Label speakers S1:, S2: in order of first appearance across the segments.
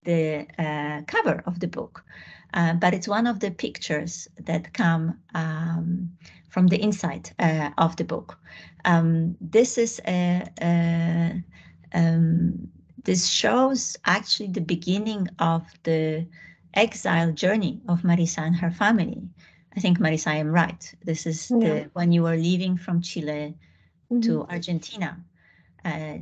S1: the cover of the book, but it's one of the pictures that come from the inside of the book. This is this shows actually the beginning of the exile journey of Marisa and her family. I think, Marisa, I am right. This is when you were leaving from Chile to Argentina,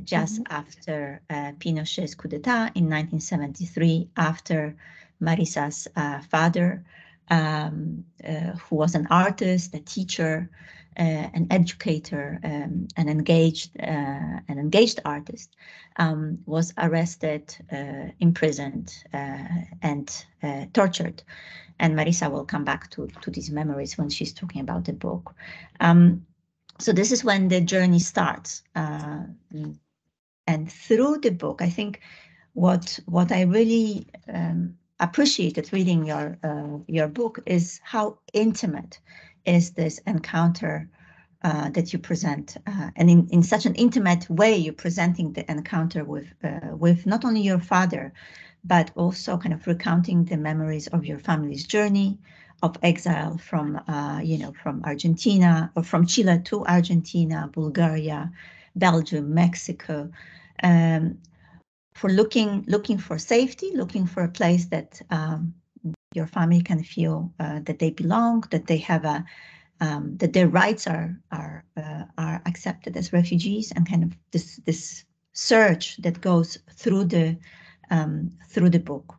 S1: just after Pinochet's coup d'etat in 1973, after Marisa's father, who was an artist, a teacher, an educator, an engaged artist, was arrested, imprisoned, and tortured. And Marisa will come back to these memories when she's talking about the book. So this is when the journey starts. And through the book, I think what I really appreciated reading your book is how intimate is this encounter that you present, and in such an intimate way you're presenting the encounter with not only your father, but also kind of recounting the memories of your family's journey of exile from from Argentina, or from Chile to Argentina, Bulgaria, Belgium, Mexico, for looking for safety, looking for a place that your family can feel that they belong, that they have that their rights are accepted as refugees, and kind of this search that goes through the book.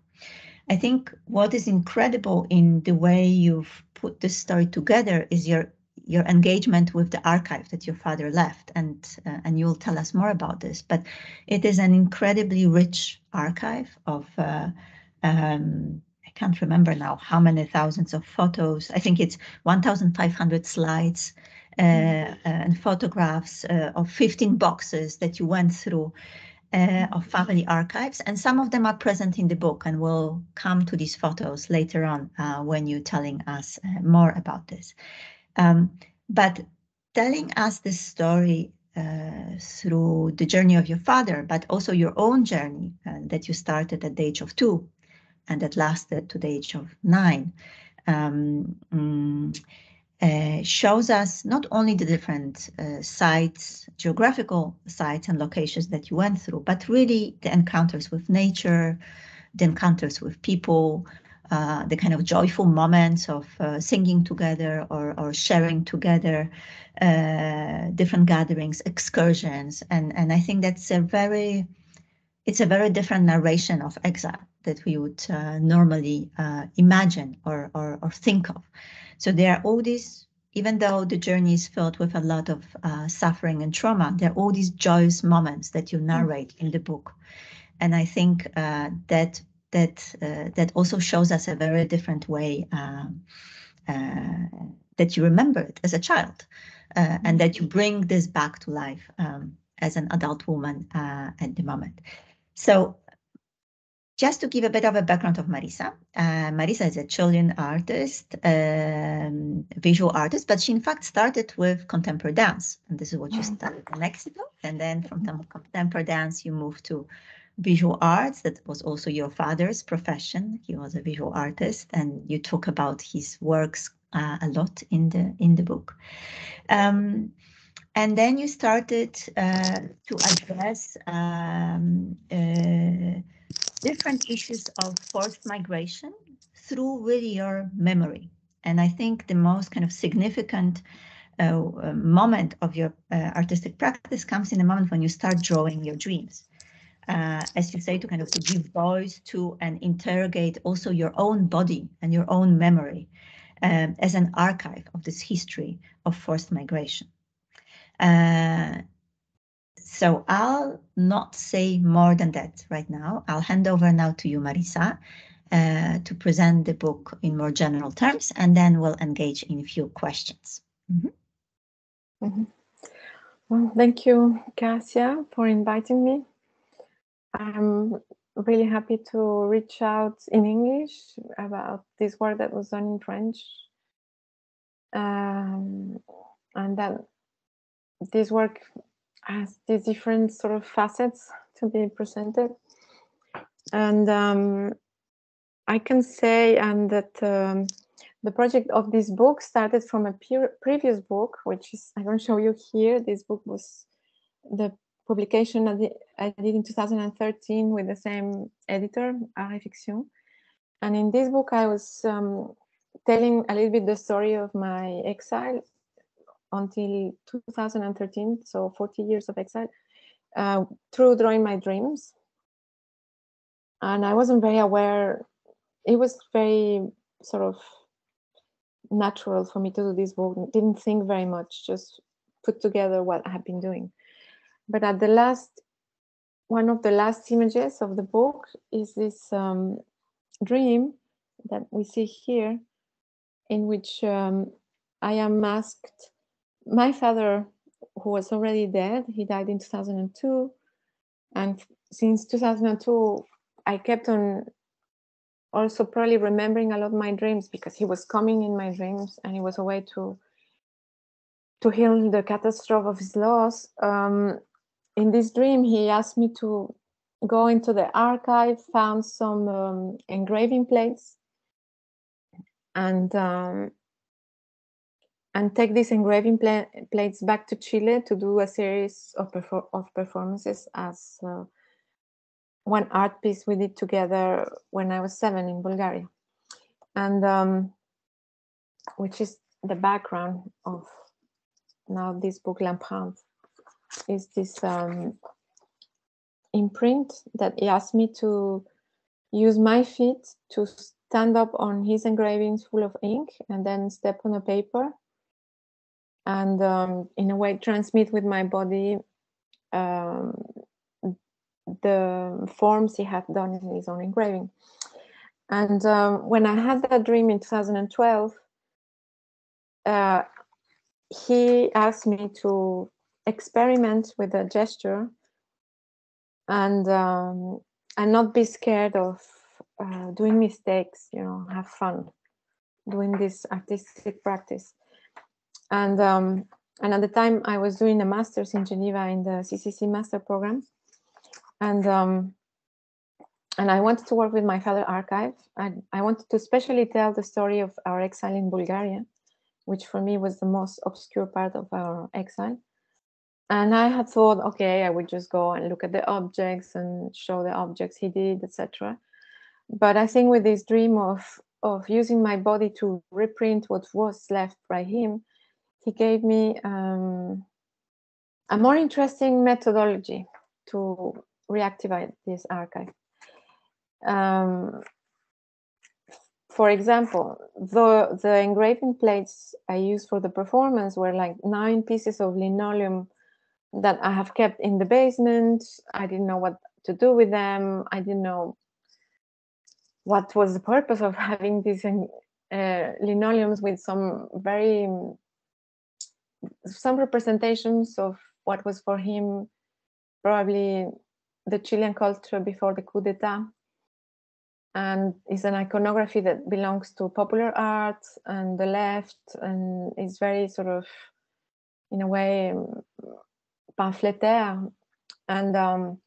S1: I think what is incredible in the way you've put this story together is your engagement with the archive that your father left, and you'll tell us more about this. But it is an incredibly rich archive of I can't remember now how many thousands of photos. I think it's 1,500 slides and photographs of 15 boxes that you went through. Of family archives, and some of them are present in the book, and we'll come to these photos later on when you're telling us more about this. But telling us this story through the journey of your father, but also your own journey that you started at the age of 2 and that lasted to the age of 9, shows us not only the different sites, geographical sites and locations that you went through, but really the encounters with nature, the encounters with people, the kind of joyful moments of singing together or sharing together, different gatherings, excursions, and I think that's it's a very different narration of exile that we would normally imagine or think of. So there are all these, even though the journey is filled with a lot of suffering and trauma, there are all these joyous moments that you narrate in the book. And I think that also shows us a very different way that you remember it as a child, and that you bring this back to life as an adult woman at the moment. So just to give a bit of a background of Marisa, Marisa is a Chilean artist, visual artist, but she in fact started with contemporary dance. And this is what you studied in Mexico. And then from contemporary dance, you moved to visual arts. That was also your father's profession. He was a visual artist, and you talk about his works a lot in the book. And then you started to address different issues of forced migration through really your memory. And I think the most kind of significant moment of your artistic practice comes in the moment when you start drawing your dreams. As you say, to kind of to give voice to and interrogate also your own body and your own memory as an archive of this history of forced migration. So I'll not say more than that right now. I'll hand over now to you, Marisa, to present the book in more general terms, and then we'll engage in a few questions.
S2: Well, thank you, Kasia, for inviting me. I'm really happy to reach out in English about this work that was done in French, and that this work has these different sort of facets to be presented. And I can say that the project of this book started from a previous book, which is, I can show you here. This book was the publication I did in 2013 with the same editor, Art Fiction. And in this book, I was telling a little bit the story of my exile until 2013, so 40 years of exile, through drawing my dreams. And I wasn't very aware. It was very sort of natural for me to do this book. Didn't think very much, just put together what I have been doing. But at the last, one of the last images of the book is this dream that we see here, in which I am masked. My father, who was already dead, he died in 2002. And since 2002, I kept on also probably remembering a lot of my dreams, because he was coming in my dreams and he was a way to heal the catastrophe of his loss. In this dream, he asked me to go into the archive, found some engraving plates, and take these engraving plates back to Chile to do a series of performances as one art piece we did together when I was 7 in Bulgaria. And which is the background of now this book, L'Imprint, is this imprint that he asked me to use my feet to stand up on his engravings full of ink and then step on a paper and in a way transmit with my body the forms he had done in his own engraving. And when I had that dream in 2012, he asked me to experiment with a gesture and not be scared of doing mistakes, you know, have fun doing this artistic practice. And at the time I was doing a master's in Geneva in the CCC master program. And I wanted to work with my father archive. I wanted to especially tell the story of our exile in Bulgaria, which for me was the most obscure part of our exile. And I had thought, okay, I would just go and look at the objects and show the objects he did, etc. But I think with this dream of using my body to reprint what was left by him, he gave me a more interesting methodology to reactivate this archive. For example, the engraving plates I used for the performance were like 9 pieces of linoleum that I have kept in the basement. I didn't know what to do with them. I didn't know what was the purpose of having these linoleums with some representations of what was for him probably the Chilean culture before the coup d'etat. And it's an iconography that belongs to popular art and the left, and is very sort of, in a way, pamphlétaire. And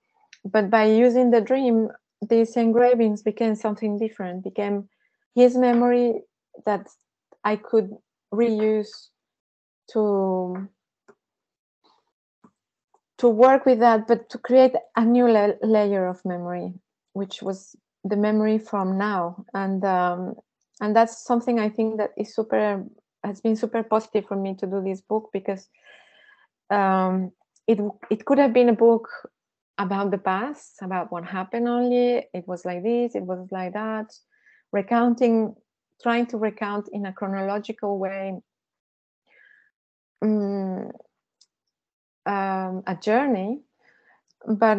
S2: but by using the dream, these engravings became something different, became his memory that I could reuse to work with that, but to create a new layer of memory, which was the memory from now. And that's something I think that is has been super positive for me to do this book, because it could have been a book about the past, about what happened only. It was like this, it was like that, trying to recount in a chronological way a journey, but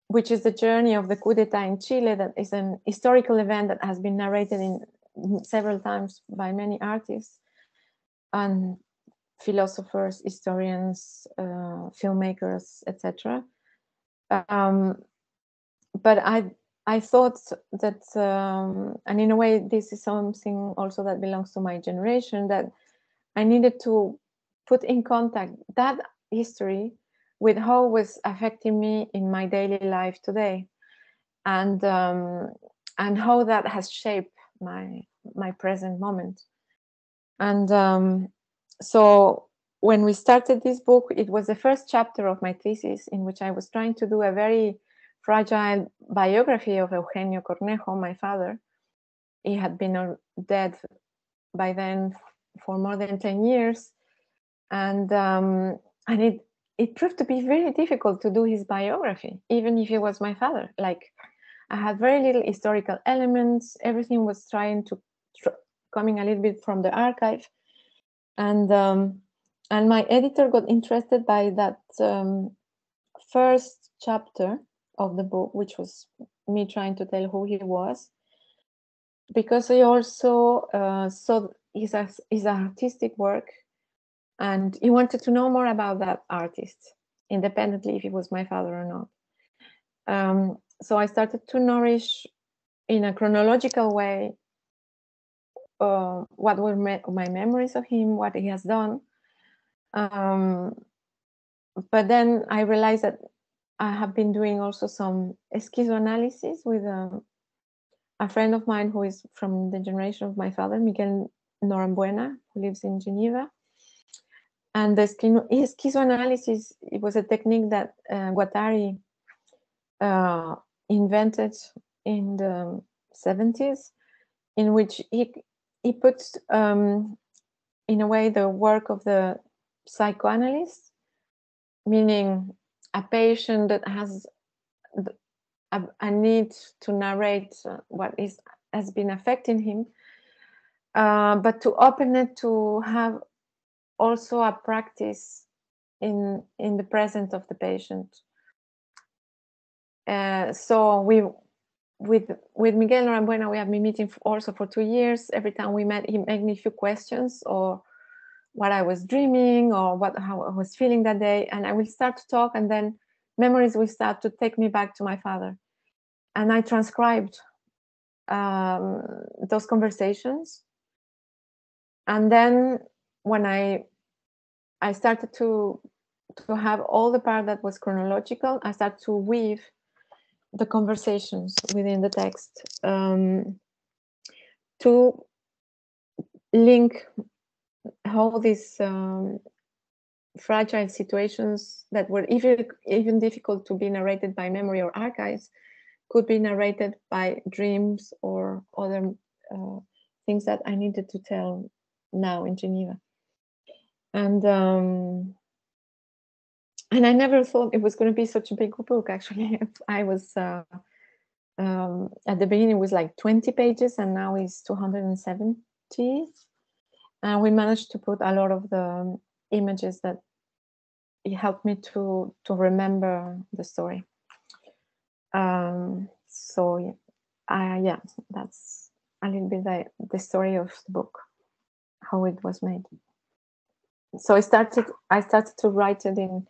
S2: which is the journey of the coup d'etat in Chile, that is an historical event that has been narrated in several times by many artists and philosophers, historians, filmmakers, etc. But I thought that, and in a way, this is something also that belongs to my generation, that I needed to put in contact that history with how it was affecting me in my daily life today. and how that has shaped my present moment. And so when we started this book, it was the first chapter of my thesis, in which I was trying to do a very fragile biography of Eugenio Cornejo, my father. He had been dead by then for more than 10 years. And it proved to be very difficult to do his biography, even if he was my father. Like, I had very little historical elements. Everything was trying to coming a little bit from the archive. And my editor got interested by that first chapter of the book, which was me trying to tell who he was, because he also saw his artistic work, and he wanted to know more about that artist, independently if he was my father or not. So I started to nourish in a chronological way what were my memories of him, what he has done. But then I realized that I have been doing also some schizoanalysis with a friend of mine who is from the generation of my father, Miguel Norambuena, who lives in Geneva. And the schizoanalysis, it was a technique that Guattari invented in the 70s, in which he puts, in a way, the work of the psychoanalyst, meaning a patient that has a need to narrate what has been affecting him, but to open it to have also a practice in the present of the patient. So with Miguel Norambuena, we have been meeting also for 2 years. Every time we met, he made me a few questions, or what I was dreaming, or how I was feeling that day, and I will start to talk, and then memories will start to take me back to my father. And I transcribed those conversations. And then when I started to have all the part that was chronological, I started to weave the conversations within the text to link how these fragile situations that were even difficult to be narrated by memory or archives could be narrated by dreams or other things that I needed to tell now in Geneva. And I never thought it was going to be such a big book, actually. I was, at the beginning, it was like 20 pages, and now it's 270. And we managed to put a lot of the images that it helped me to remember the story. So yeah, that's a little bit the story of the book, how it was made. So I started to write it in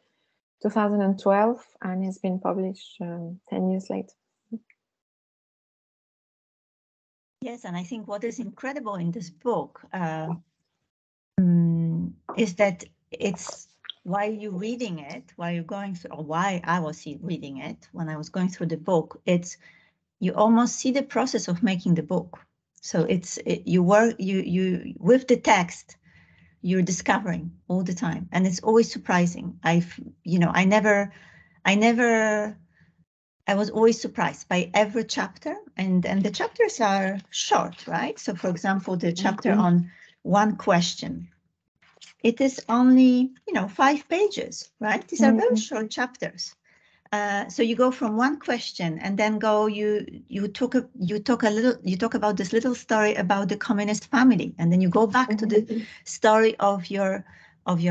S2: 2012, and it's been published 10 years later.
S1: Yes, and I think what is incredible in this book is that it's while you're reading it, while you're going through, or while I was reading it, when I was going through the book, you almost see the process of making the book. So you with the text, you're discovering all the time, and it's always surprising. I was always surprised by every chapter, and the chapters are short, right? So for example, the chapter on one question, it is only 5 pages, right? These are very short chapters. So you go from one question, and then you talk about this little story about the communist family, and then you go back to the story of your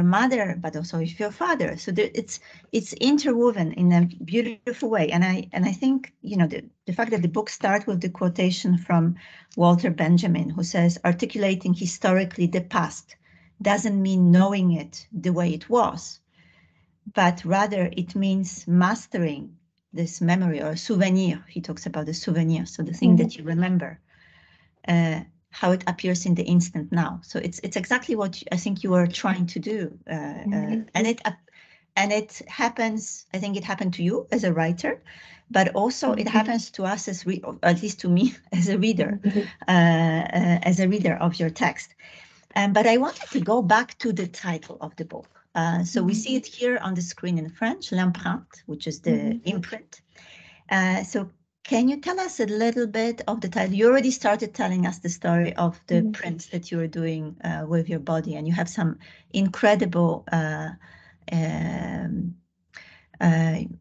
S1: mother, but also of your father. So it's interwoven in a beautiful way. And I think the fact that the book starts with the quotation from Walter Benjamin, who says, "Articulating historically the past doesn't mean knowing it the way it was, but rather it means mastering this memory or souvenir." He talks about the souvenir, so the thing that you remember, how it appears in the instant now. So it's exactly what I think you were trying to do, and And it happens, I think it happened to you as a writer, but also it happens to us as at least to me as a reader, as a reader of your text. But I wanted to go back to the title of the book. So we see it here on the screen in French, L'Imprint, which is the imprint. So can you tell us a little bit of the title? You already started telling us the story of the prints that you were doing with your body, and you have some incredible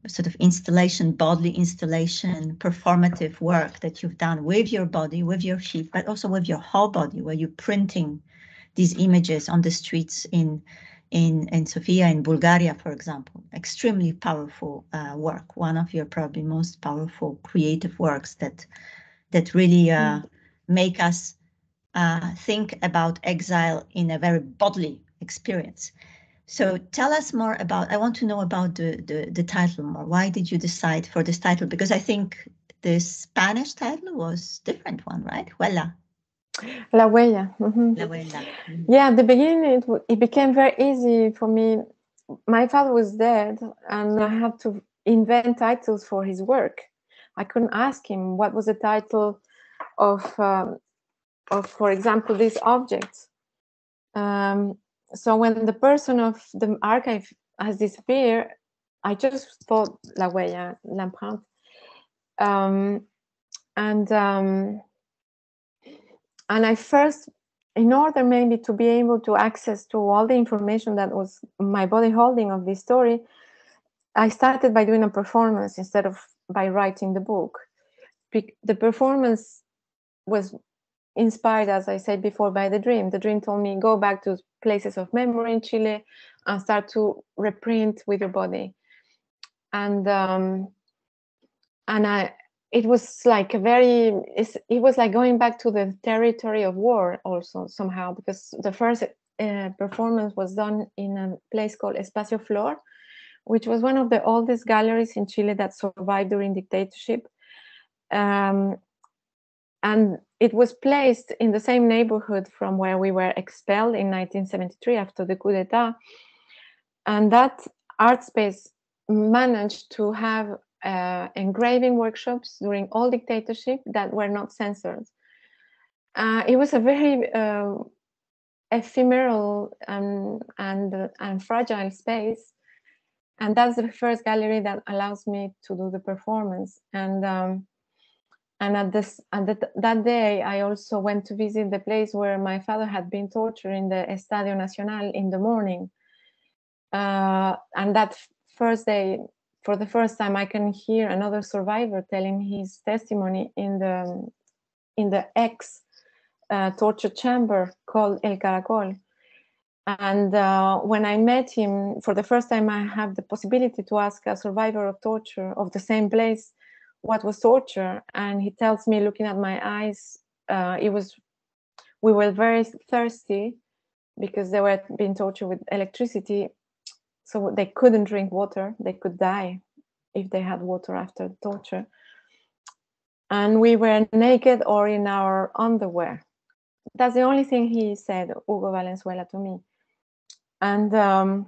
S1: sort of installation, bodily installation, performative work that you've done with your body, with your feet, but also with your whole body, where you're printing these images on the streets in Sofia, in Bulgaria, for example. Extremely powerful work. One of your probably most powerful creative works that really make us think about exile in a very bodily experience. So tell us more about, I want to know about the title more. Why did you decide for this title? Because I think the Spanish title was different one, right? Huella.
S2: La Huella.
S1: La Huella.
S2: Yeah, at the beginning it became very easy for me. My father was dead and I had to invent titles for his work. I couldn't ask him what was the title of for example, these objects. So when the person of the archive has disappeared, I just thought La Huella, L'Imprint. And I first, in order maybe to be able to access to all the information that was my body holding of this story, I started by doing a performance instead of by writing the book. The performance was inspired, as I said before, by the dream. The dream told me, go back to places of memory in Chile and start to reprint with your body. And it was like it was like going back to the territory of war also somehow, because the first performance was done in a place called Espacio Flor, which was one of the oldest galleries in Chile that survived during dictatorship. And it was placed in the same neighborhood from where we were expelled in 1973 after the coup d'etat. And that art space managed to have engraving workshops during all dictatorship that were not censored. It was a very ephemeral and fragile space. And that's the first gallery that allows me to do the performance. And that day, I also went to visit the place where my father had been tortured in the Estadio Nacional in the morning. And that first day, for the first time, I can hear another survivor telling his testimony in the torture chamber called El Caracol. And when I met him, for the first time, I have the possibility to ask a survivor of torture of the same place what was torture, and he tells me, looking at my eyes, we were very thirsty because they were being tortured with electricity, so they couldn't drink water. They could die if they had water after torture. And we were naked or in our underwear. That's the only thing he said, Hugo Valenzuela, to me. And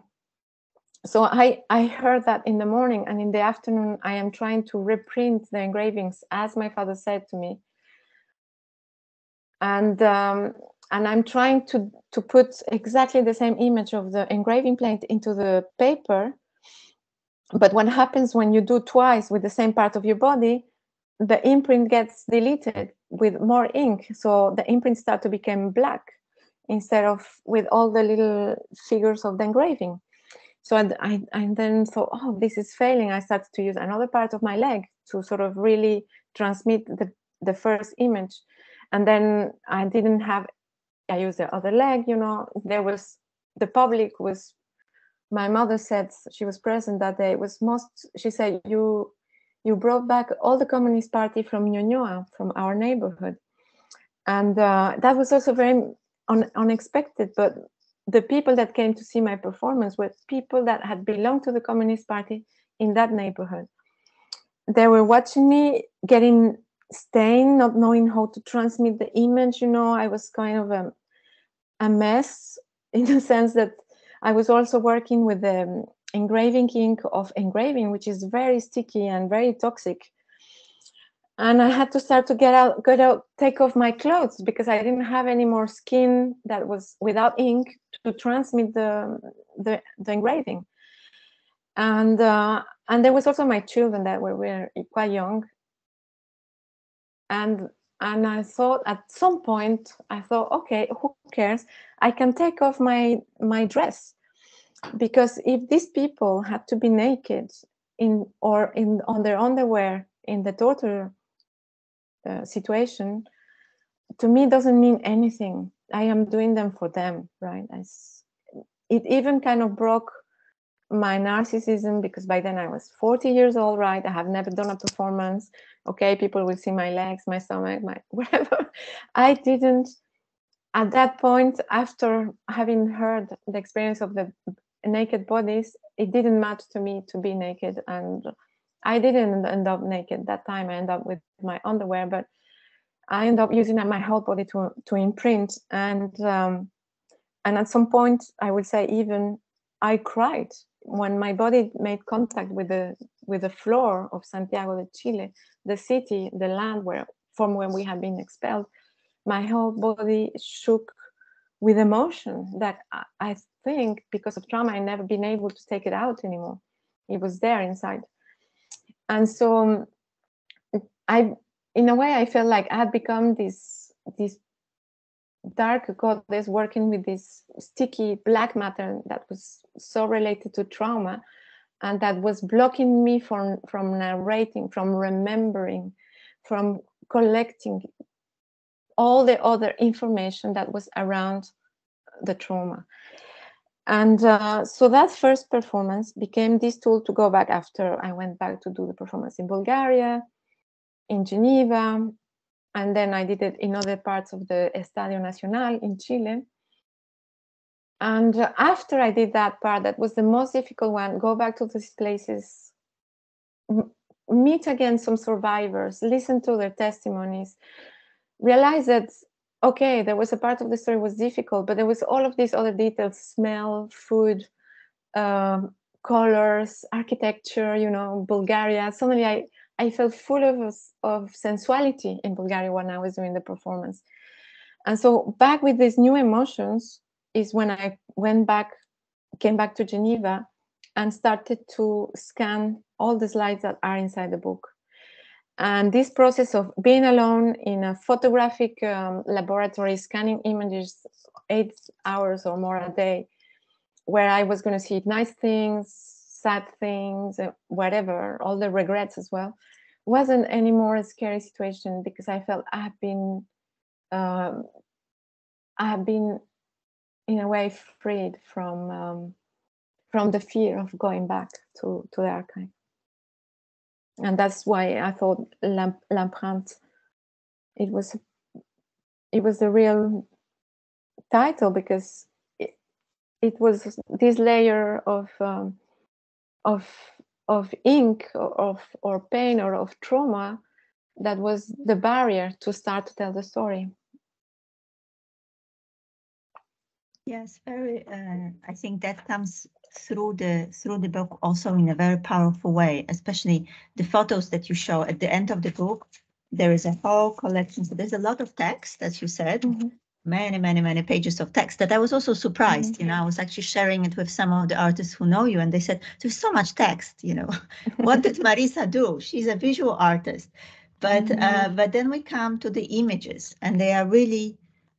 S2: so I heard that in the morning, and in the afternoon, I am trying to reprint the engravings as my father said to me. And I'm trying to put exactly the same image of the engraving plate into the paper. But what happens when you do twice with the same part of your body, the imprint gets deleted with more ink. So the imprint starts to become black instead of with all the little figures of the engraving. So I then thought, oh, this is failing. I started to use another part of my leg to sort of really transmit the first image. And then I used the other leg, the public was, my mother said, she was present that day, she said, you brought back all the Communist Party from Ñuñoa, from our neighborhood. And that was also very unexpected, but the people that came to see my performance were people that had belonged to the Communist Party in that neighborhood. They were watching me getting stained, not knowing how to transmit the image. I was kind of a mess in the sense that I was also working with the engraving ink of engraving, which is very sticky and very toxic. And I had to start to get out, take off my clothes, because I didn't have any more skin that was without ink to transmit the engraving. And there was also my children that were quite young. And I thought at some point, okay, who cares? I can take off my dress, because if these people had to be naked on their underwear in the torture situation, to me doesn't mean anything. I am doing them for them, right? It even kind of broke my narcissism, because by then I was 40 years old, right? I have never done a performance. Okay, people will see my legs, my stomach, my whatever. I didn't, at that point, after having heard the experience of the naked bodies, it didn't matter to me to be naked. And I didn't end up naked that time. I ended up with my underwear, but I ended up using my whole body to imprint. And at some point, I would say even I cried when my body made contact with the floor of Santiago de Chile, the city, the land from where we had been expelled. My whole body shook with emotion that I think, because of trauma, I never been able to take it out anymore. It was there inside. And so in a way, I felt like I had become this dark goddess working with this sticky black matter that was so related to trauma, and that was blocking me from narrating, from remembering, from collecting all the other information that was around the trauma. And so that first performance became this tool to go back after I went back to do the performance in Bulgaria, in Geneva, and then I did it in other parts of the Estadio Nacional in Chile. And after I did that part, that was the most difficult one, go back to these places, meet again some survivors, listen to their testimonies, realize that, okay, there was a part of the story was difficult, but there was all of these other details, smell, food, colors, architecture, Bulgaria. Suddenly I felt full of sensuality in Bulgaria when I was doing the performance. And so back with these new emotions is when I came back to Geneva and started to scan all the slides that are inside the book. And this process of being alone in a photographic laboratory, scanning images 8 hours or more a day, where I was going to see nice things, sad things, whatever, all the regrets as well, wasn't any more a scary situation, because I felt I have been in a way freed from the fear of going back to the archive. And that's why I thought L'Imprint, it was the real title, because it was this layer of ink, or pain, or of trauma, that was the barrier to start to tell the story.
S1: Yes, very. I think that comes through the book also in a very powerful way, especially the photos that you show at the end of the book. There is a whole collection. So there's a lot of text, as you said, many pages of text, that I was also surprised. I was actually sharing it with some of the artists who know you, and they said, there's so much text, What did Marisa do? She's a visual artist. But then we come to the images, and they are really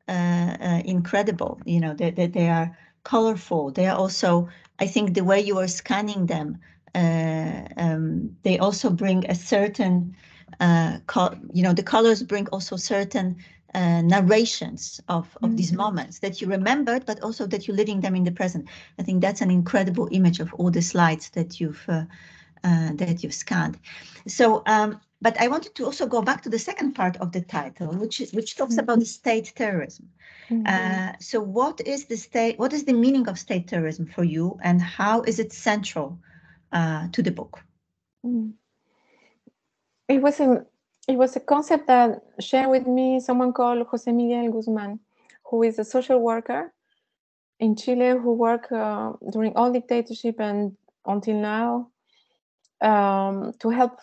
S1: incredible. They are colorful. They are also, I think, the way you are scanning them, they also bring a certain, the colors bring also certain narrations of these moments that you remembered, but also that you're living them in the present. I think that's an incredible image of all the slides that you've scanned. So, but I wanted to also go back to the second part of the title, which talks about the state terrorism. So, what is the meaning of state terrorism for you, and how is it central to the book?
S2: It was a concept that shared with me someone called José Miguel Guzmán, who is a social worker in Chile, who worked during all dictatorship and until now, to help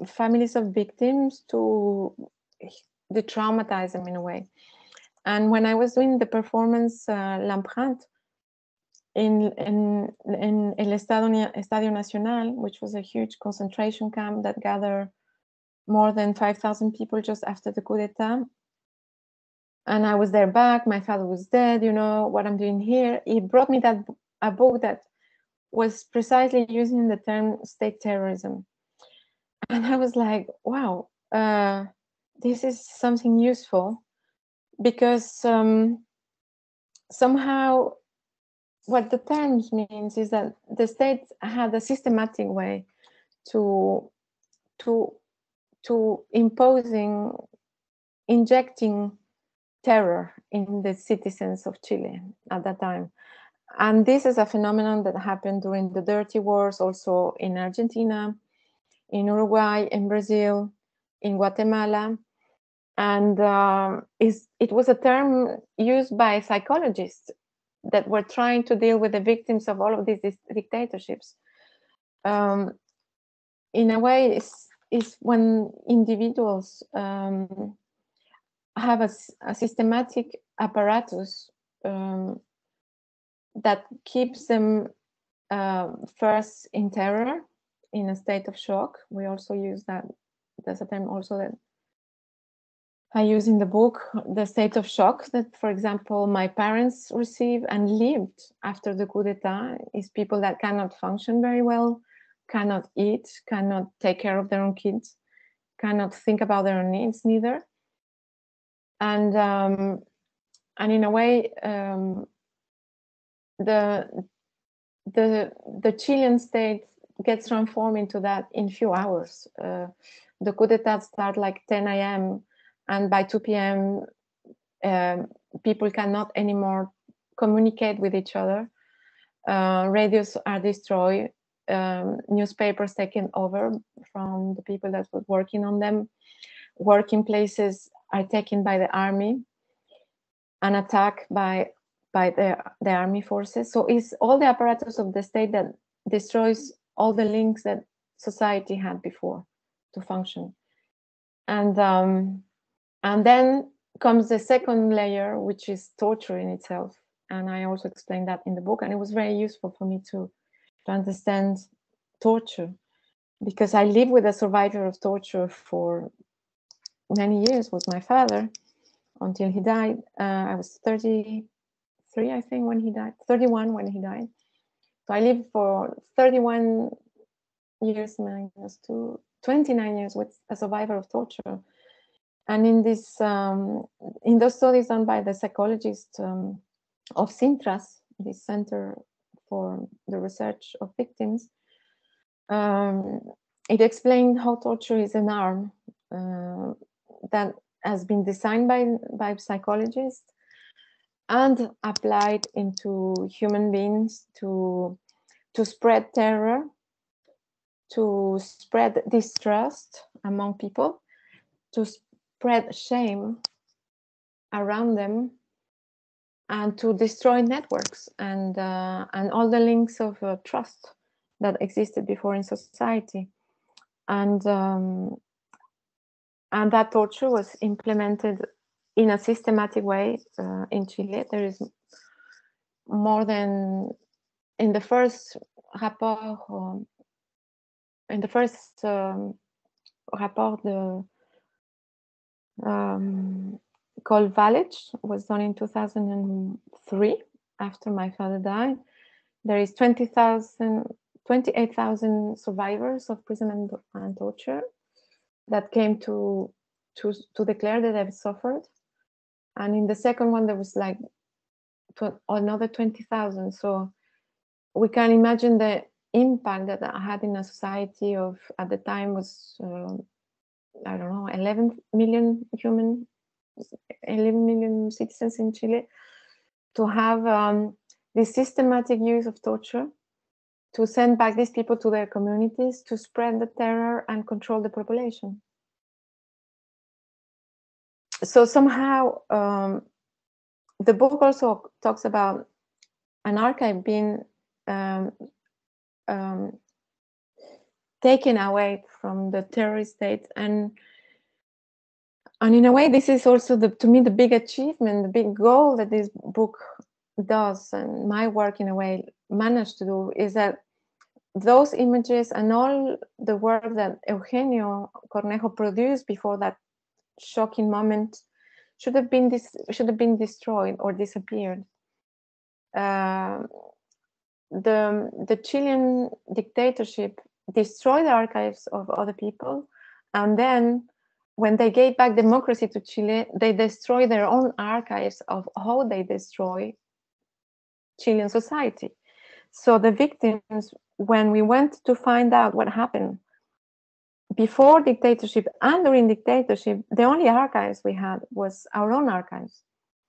S2: families of victims to de-traumatize them in a way. And when I was doing the performance L'Empreinte in El Estadio Nacional, which was a huge concentration camp that gathered more than 5,000 people just after the coup d'etat, and I was there back, my father was dead, you know, what I'm doing here. He brought me a book that was precisely using the term state terrorism. And I was like, wow, this is something useful, because somehow what the terms means is that the state had a systematic way to injecting terror in the citizens of Chile at that time. And this is a phenomenon that happened during the Dirty Wars, also in Argentina, in Uruguay, in Brazil, in Guatemala. And it was a term used by psychologists that were trying to deal with the victims of all of these dictatorships. In a way, is when individuals have a systematic apparatus that keeps them first in terror, in a state of shock. We also use that. There's a term also that I use in the book, the state of shock that, for example, my parents received and lived after the coup d'etat, is people that cannot function very well, cannot eat, cannot take care of their own kids, cannot think about their own needs neither. And in a way, the Chilean state gets transformed into that in few hours. The coup d'etat start like 10 a.m. and by 2 p.m. People cannot anymore communicate with each other. Radios are destroyed. Newspapers taken over from the people that were working on them. Working places are taken by the army and attacked by the army forces. So it's all the apparatus of the state that destroys all the links that society had before to function. And then comes the second layer, which is torture in itself. And I also explained that in the book. And it was very useful for me to understand torture, because I lived with a survivor of torture for many years with my father until he died. I was 33, I think, when he died, 31 when he died. So I lived for 31 years minus 2, 29 years with a survivor of torture. And in this, in those studies done by the psychologist of Sintras, the Center for the Research of Victims, it explained how torture is an arm that has been designed by psychologists and applied into human beings to spread terror, to spread distrust among people, to spread shame around them, and to destroy networks and all the links of trust that existed before in society. And that torture was implemented in a systematic way in Chile. There is more than, in the first rapport, rapport called Valage, was done in 2003 after my father died. There is 28,000 survivors of prison and torture that came to declare that they've suffered. And in the second one, there was like another 20,000. So we can imagine the impact that I had in a society of, at the time was, I don't know, 11 million citizens in Chile, to have this systematic use of torture, to send back these people to their communities, to spread the terror and control the population. So somehow the book also talks about an archive being taken away from the terrorist state. And in a way, this is also, to me, the big achievement, the big goal that this book does, and my work in a way managed to do, is that those images and all the work that Eugenio Cornejo produced before that shocking moment should have been destroyed or disappeared. The Chilean dictatorship destroyed the archives of other people, and then when they gave back democracy to Chile, they destroyed their own archives of how they destroy Chilean society. So the victims, when we went to find out what happened before dictatorship and during dictatorship, the only archives we had was our own archives,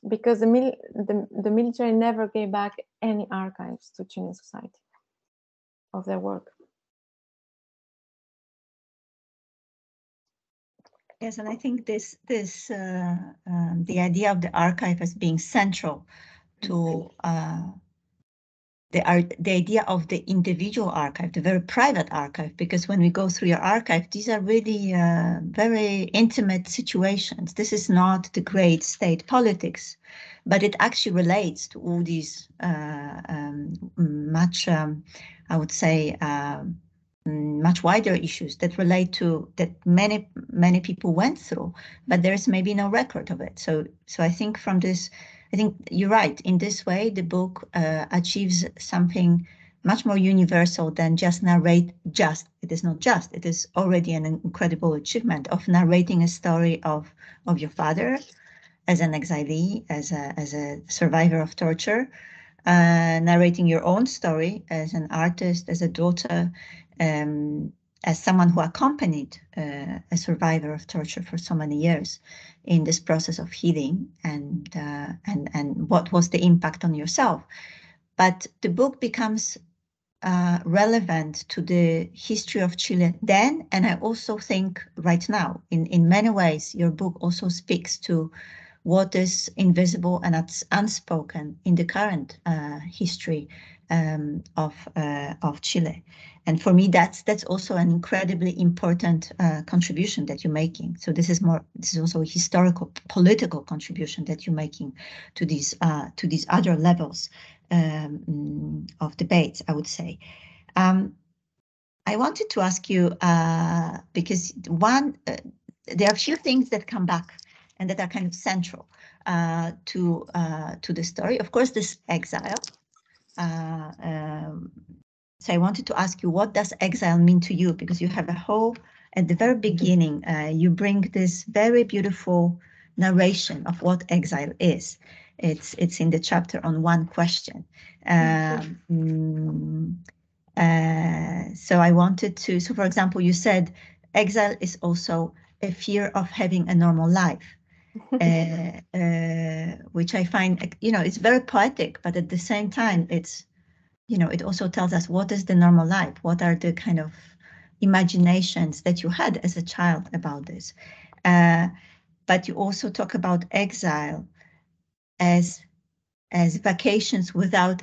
S2: because the military never gave back any archives to Chilean society of their work.
S1: Yes, and I think the idea of the archive as being central to the idea of the individual archive, the very private archive, because when we go through your archive, these are really very intimate situations. This is not the great state politics, but it actually relates to all these much, I would say, much wider issues that relate to that many people went through, but there's maybe no record of it. So I think from this, I think you're right. In this way, the book achieves something much more universal than just narrate. It is not just. It is already an incredible achievement of narrating a story of your father as an exilee, as a survivor of torture, narrating your own story as an artist, as a daughter, as someone who accompanied a survivor of torture for so many years in this process of healing, and what was the impact on yourself. But the book becomes relevant to the history of Chile then, and I also think right now, in many ways, your book also speaks to what is invisible and it's unspoken in the current history of Chile. And for me, that's also an incredibly important contribution that you're making. So this is also a historical, political contribution that you're making to these other levels of debates, I would say. I wanted to ask you, because there are a few things that come back and that are kind of central to the story. Of course, this exile. So I wanted to ask you, what does exile mean to you? Because you have a whole, at the very beginning, you bring this very beautiful narration of what exile is. It's in the chapter on one question. So I wanted to, so for example, you said exile is also a fear of having a normal life. Which I find, it's very poetic, but at the same time, it's, it also tells us what is the normal life, what are the kind of imaginations that you had as a child about this. But you also talk about exile as vacations without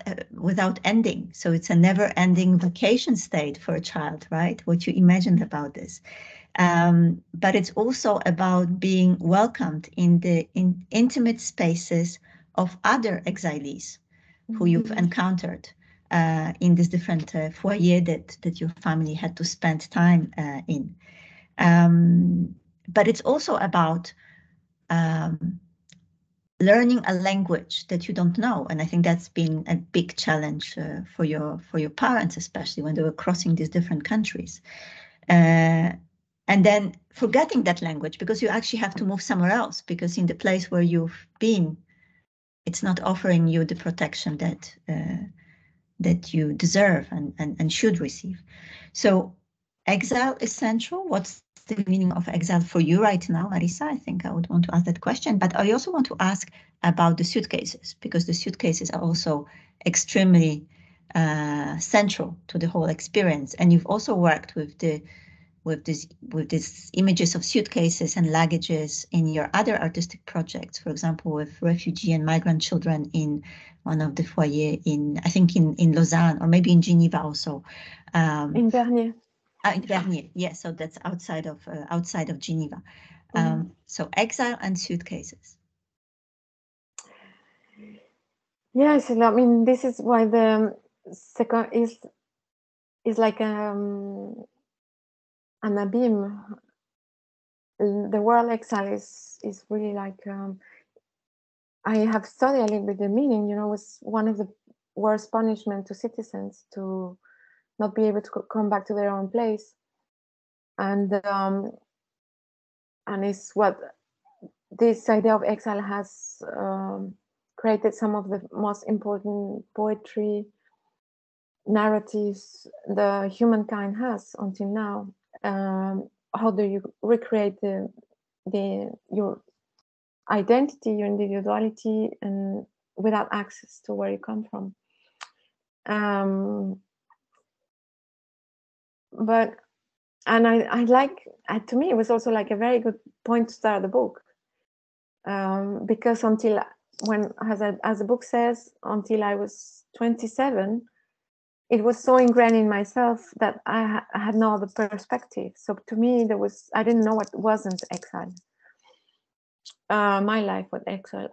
S1: ending. So it's a never-ending vacation state for a child, right? What you imagined about this. But it's also about being welcomed in intimate spaces of other exilees who you've encountered in this different foyer that your family had to spend time in. But it's also about learning a language that you don't know, and I think that's been a big challenge for your parents, especially when they were crossing these different countries. And then forgetting that language because you actually have to move somewhere else, because in the place where you've been, it's not offering you the protection that you deserve and should receive. So exile is central. What's the meaning of exile for you right now, Marisa? I think I would want to ask that question, but I also want to ask about the suitcases, because the suitcases are also extremely central to the whole experience. And you've also worked with with these images of suitcases and luggages in your other artistic projects, for example, with refugee and migrant children in one of the foyers I think in Lausanne, or maybe in Geneva also.
S2: In Bernier.
S1: In Bernier, yes. So that's outside of Geneva. So exile and suitcases.
S2: Yes, I mean, this is why the second is like an abyss. The word exile is really like, I have studied a little bit the meaning, you know, was one of the worst punishment to citizens to not be able to come back to their own place. And it's what this idea of exile has created some of the most important poetry narratives the humankind has until now. How do you recreate your identity, your individuality, and without access to where you come from? I like, to me, it was also like a very good point to start the book, because until when, as the book says, until I was 27, it was so ingrained in myself that I had no other perspective. So to me, I didn't know what wasn't exile. My life was exile.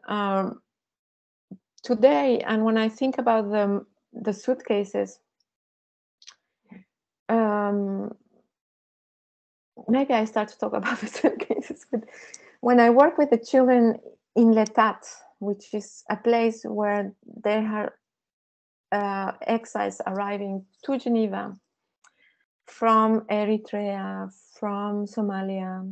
S2: Today, and when I think about the suitcases, maybe I start to talk about the suitcases. But when I work with the children in L'Etat, which is a place where they are exiles arriving to Geneva from Eritrea, from Somalia,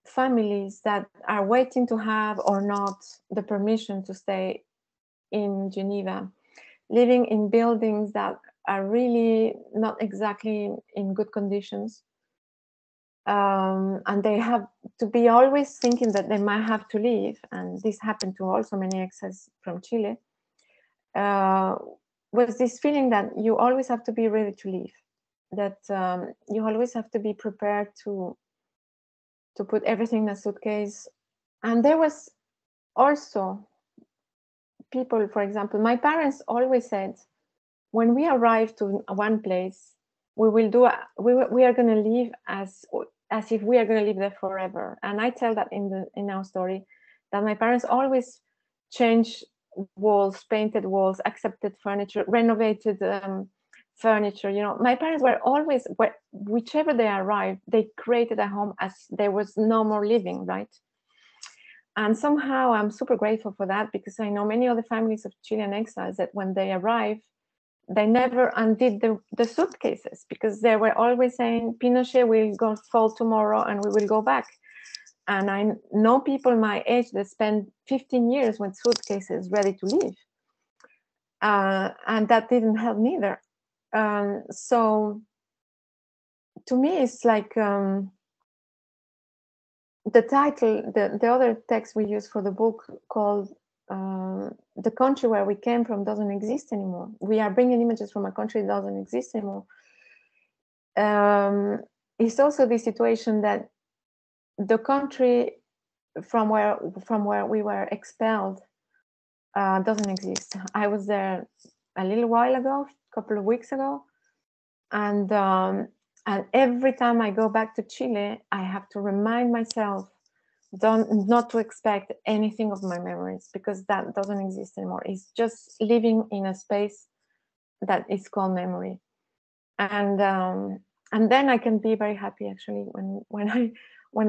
S2: families that are waiting to have or not the permission to stay in Geneva, living in buildings that are really not exactly in good conditions. And they have to be always thinking that they might have to leave. And this happened to also many exiles from Chile. Was this feeling that you always have to be ready to leave, that you always have to be prepared to put everything in a suitcase. And there was also people, for example, my parents always said, when we arrive to one place, we are going to live as if we are going to live there forever. And I tell that in our story, that my parents always changed walls, painted walls, accepted furniture, renovated furniture. You know, my parents were always, whichever they arrived, they created a home as there was no more living, right? And somehow I'm super grateful for that, because I know many other families of Chilean exiles that when they arrive, they never undid the suitcases, because they were always saying, Pinochet will go fall tomorrow and we will go back. And I know people my age that spend 15 years with suitcases ready to leave. And that didn't help neither. So to me, it's like the title, the other text we use for the book called The Country Where We Came From Doesn't Exist Anymore. We are bringing images from a country that doesn't exist anymore. It's also the situation that the country from where we were expelled doesn't exist. I was there a little while ago, a couple of weeks ago, and every time I go back to Chile, I have to remind myself not to expect anything of my memories, because that doesn't exist anymore. It's just living in a space that is called memory, and then I can be very happy actually when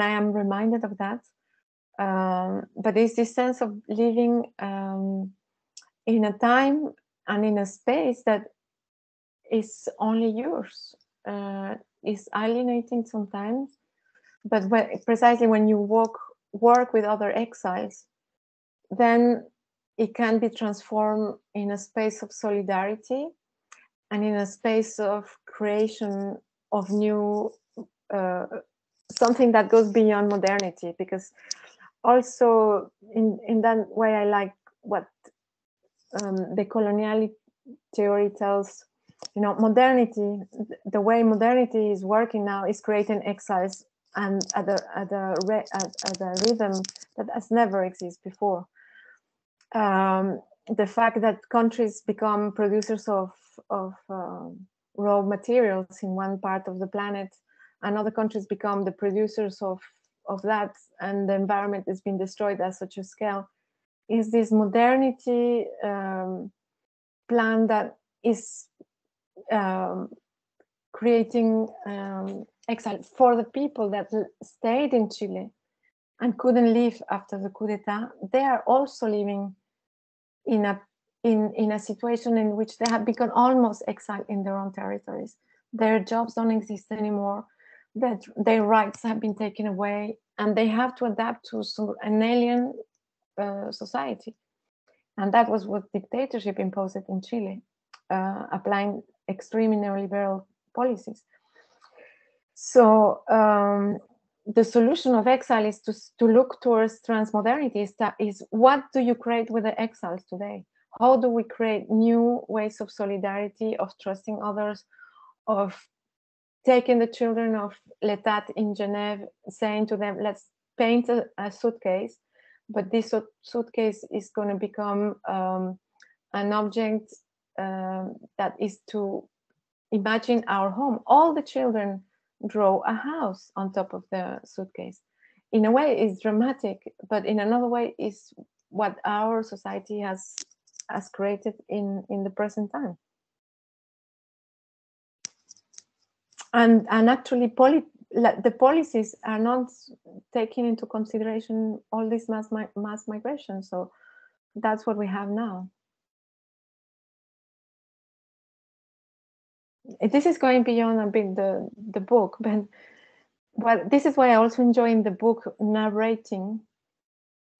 S2: I am reminded of that. But it's this sense of living in a time and in a space that is only yours. Is alienating sometimes, but precisely when you work with other exiles, then it can be transformed in a space of solidarity and in a space of creation of new something that goes beyond modernity. Because also in that way, I like what the coloniality theory tells modernity, the way modernity is working now is creating exiles and at a rhythm that has never existed before. The fact that countries become producers of raw materials in one part of the planet, and other countries become the producers of that, and the environment is being destroyed at such a scale, is this modernity plan that is creating exile for the people that stayed in Chile and couldn't leave after the coup d'etat. They are also living in a situation in which they have become almost exiled in their own territories. Their jobs don't exist anymore, that their rights have been taken away, and they have to adapt to an alien society. And that was what dictatorship imposed in Chile, applying extreme neoliberal policies. So the solution of exile is to look towards transmodernity. Is what do you create with the exiles today? How do we create new ways of solidarity, of trusting others, of taking the children of L'État in Genève, saying to them, let's paint a suitcase, but this suitcase is going to become an object that is to imagine our home. All the children draw a house on top of the suitcase. In a way, it's dramatic, but in another way, is what our society has created in the present time. And actually, the policies are not taking into consideration all this mass migration. So that's what we have now. This is going beyond a bit the book, but this is why I also enjoy in the book narrating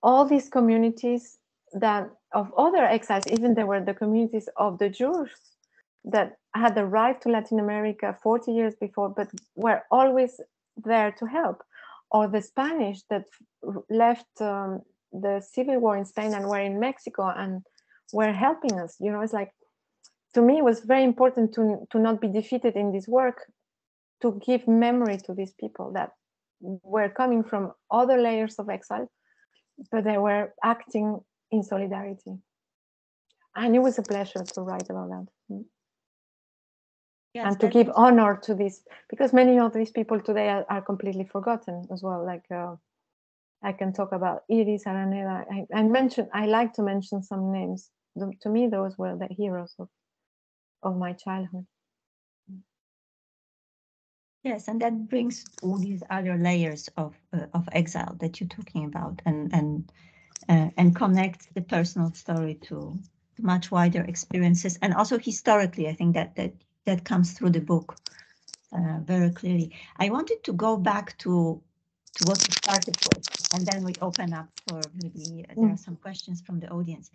S2: all these communities that of other exiles, even there were the communities of the Jews that had arrived to Latin America 40 years before, but were always there to help, or the Spanish that left the civil war in Spain and were in Mexico and were helping us. It's like, to me, it was very important to not be defeated in this work, to give memory to these people that were coming from other layers of exile, but they were acting in solidarity. And it was a pleasure to write about that. Yes, and to give honor to this, because many of these people today are completely forgotten as well. Like I can talk about Iris, Araneda. I like to mention some names. To me, those were the heroes of my childhood.
S1: Yes, and that brings all these other layers of exile that you're talking about, and connects the personal story to much wider experiences, and also historically. I think that comes through the book very clearly. I wanted to go back to what you started with, and then we open up for maybe there are some questions from the audience.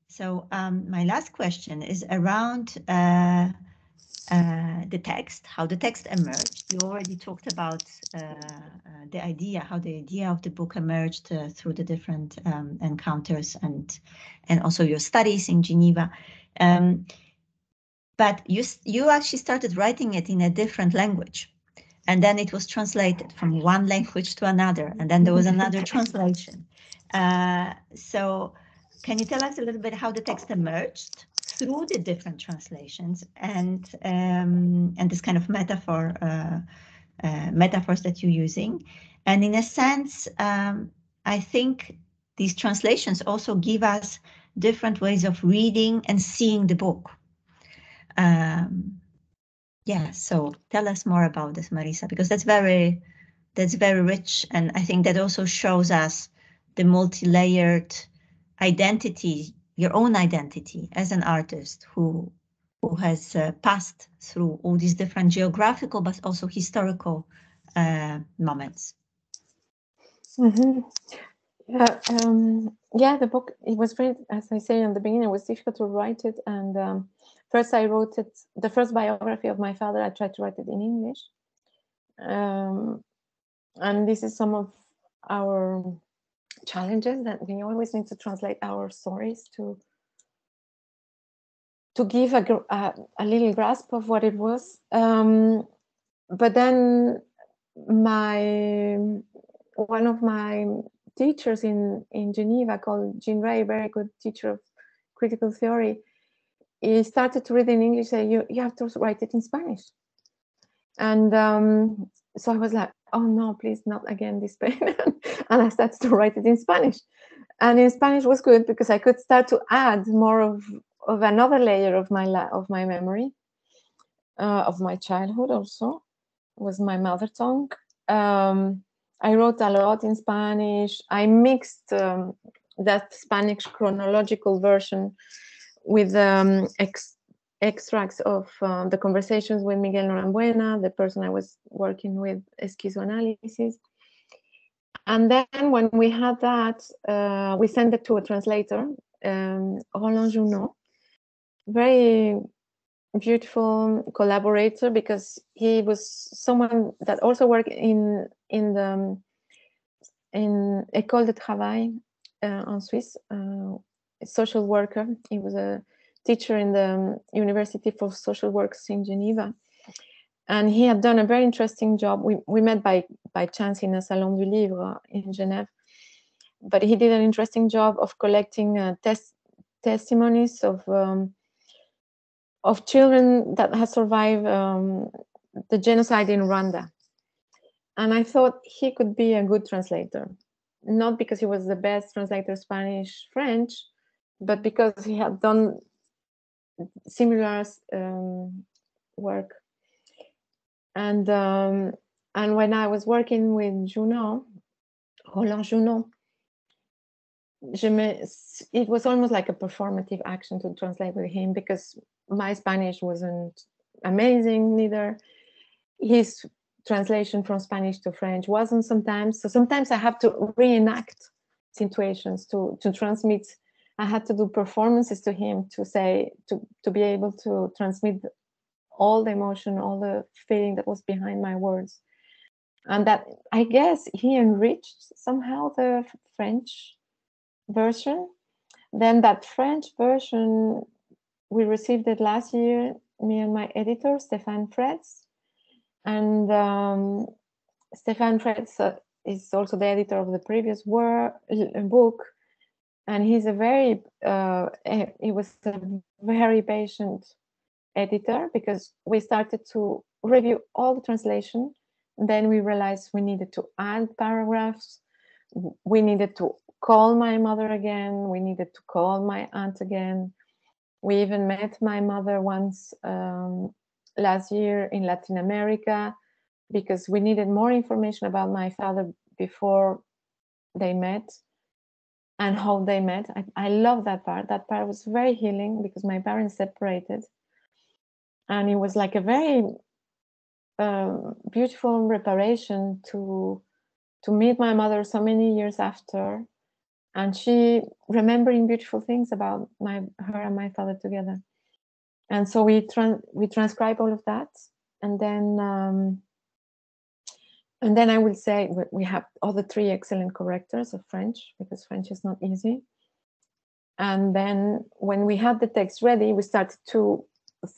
S1: So my last question is around the text, how the text emerged. You already talked about the idea, how the idea of the book emerged through the different encounters and also your studies in Geneva. But you actually started writing it in a different language, and then it was translated from one language to another, and then there was another translation. So can you tell us a little bit how the text emerged through the different translations and this kind of metaphors that you're using? And in a sense, I think these translations also give us different ways of reading and seeing the book. Yeah, so tell us more about this, Marisa, because that's very rich, and I think that also shows us the multi-layered identity, your own identity as an artist who has passed through all these different geographical but also historical moments.
S2: Mm-hmm. Yeah, the book, it was very, as I say in the beginning, it was difficult to write it, and first I wrote it, the first biography of my father, I tried to write it in English. And this is some of our challenges, that we always need to translate our stories to give a little grasp of what it was. But then one of my teachers in Geneva, called Jean Ray, very good teacher of critical theory, he started to read in English, say, you have to write it in Spanish. And so I was like, oh no, please not again this pain. And I started to write it in Spanish. And in Spanish was good because I could start to add more of another layer of my memory, of my childhood also. It was my mother tongue. I wrote a lot in Spanish. I mixed that Spanish chronological version with extracts of the conversations with Miguel Norambuena, the person I was working with schizoanalysis. And then when we had that, we sent it to a translator, Roland Junot, very beautiful collaborator, because he was someone that also worked in École de Travail en Swiss, a social worker. He was a teacher in the University for Social Works in Geneva. And he had done a very interesting job. We met by chance in a Salon du Livre in Genève. But he did an interesting job of collecting testimonies of children that had survived the genocide in Rwanda. And I thought he could be a good translator, not because he was the best translator Spanish, French, but because he had done similar work. And when I was working with Roland Junot, it was almost like a performative action to translate with him, because my Spanish wasn't amazing neither. His translation from Spanish to French wasn't sometimes. So sometimes I have to reenact situations to transmit. I had to do performances to him to be able to transmit all the emotion, all the feeling that was behind my words. And that, I guess, he enriched somehow the French version. Then that French version, we received it last year, me and my editor, Stéphane Fretz. And Stéphane Fretz is also the editor of the previous book. And he was a very patient editor, because we started to review all the translation. Then we realized we needed to add paragraphs. We needed to call my mother again. We needed to call my aunt again. We even met my mother once last year in Latin America, because we needed more information about my father before they met and how they met. I love that part. That part was very healing, because my parents separated. And it was like a very beautiful reparation to meet my mother so many years after, and she remembering beautiful things about her and my father together. And so we transcribe all of that, and then I will say we have all the 3 excellent correctors of French, because French is not easy. And then when we had the text ready, we started to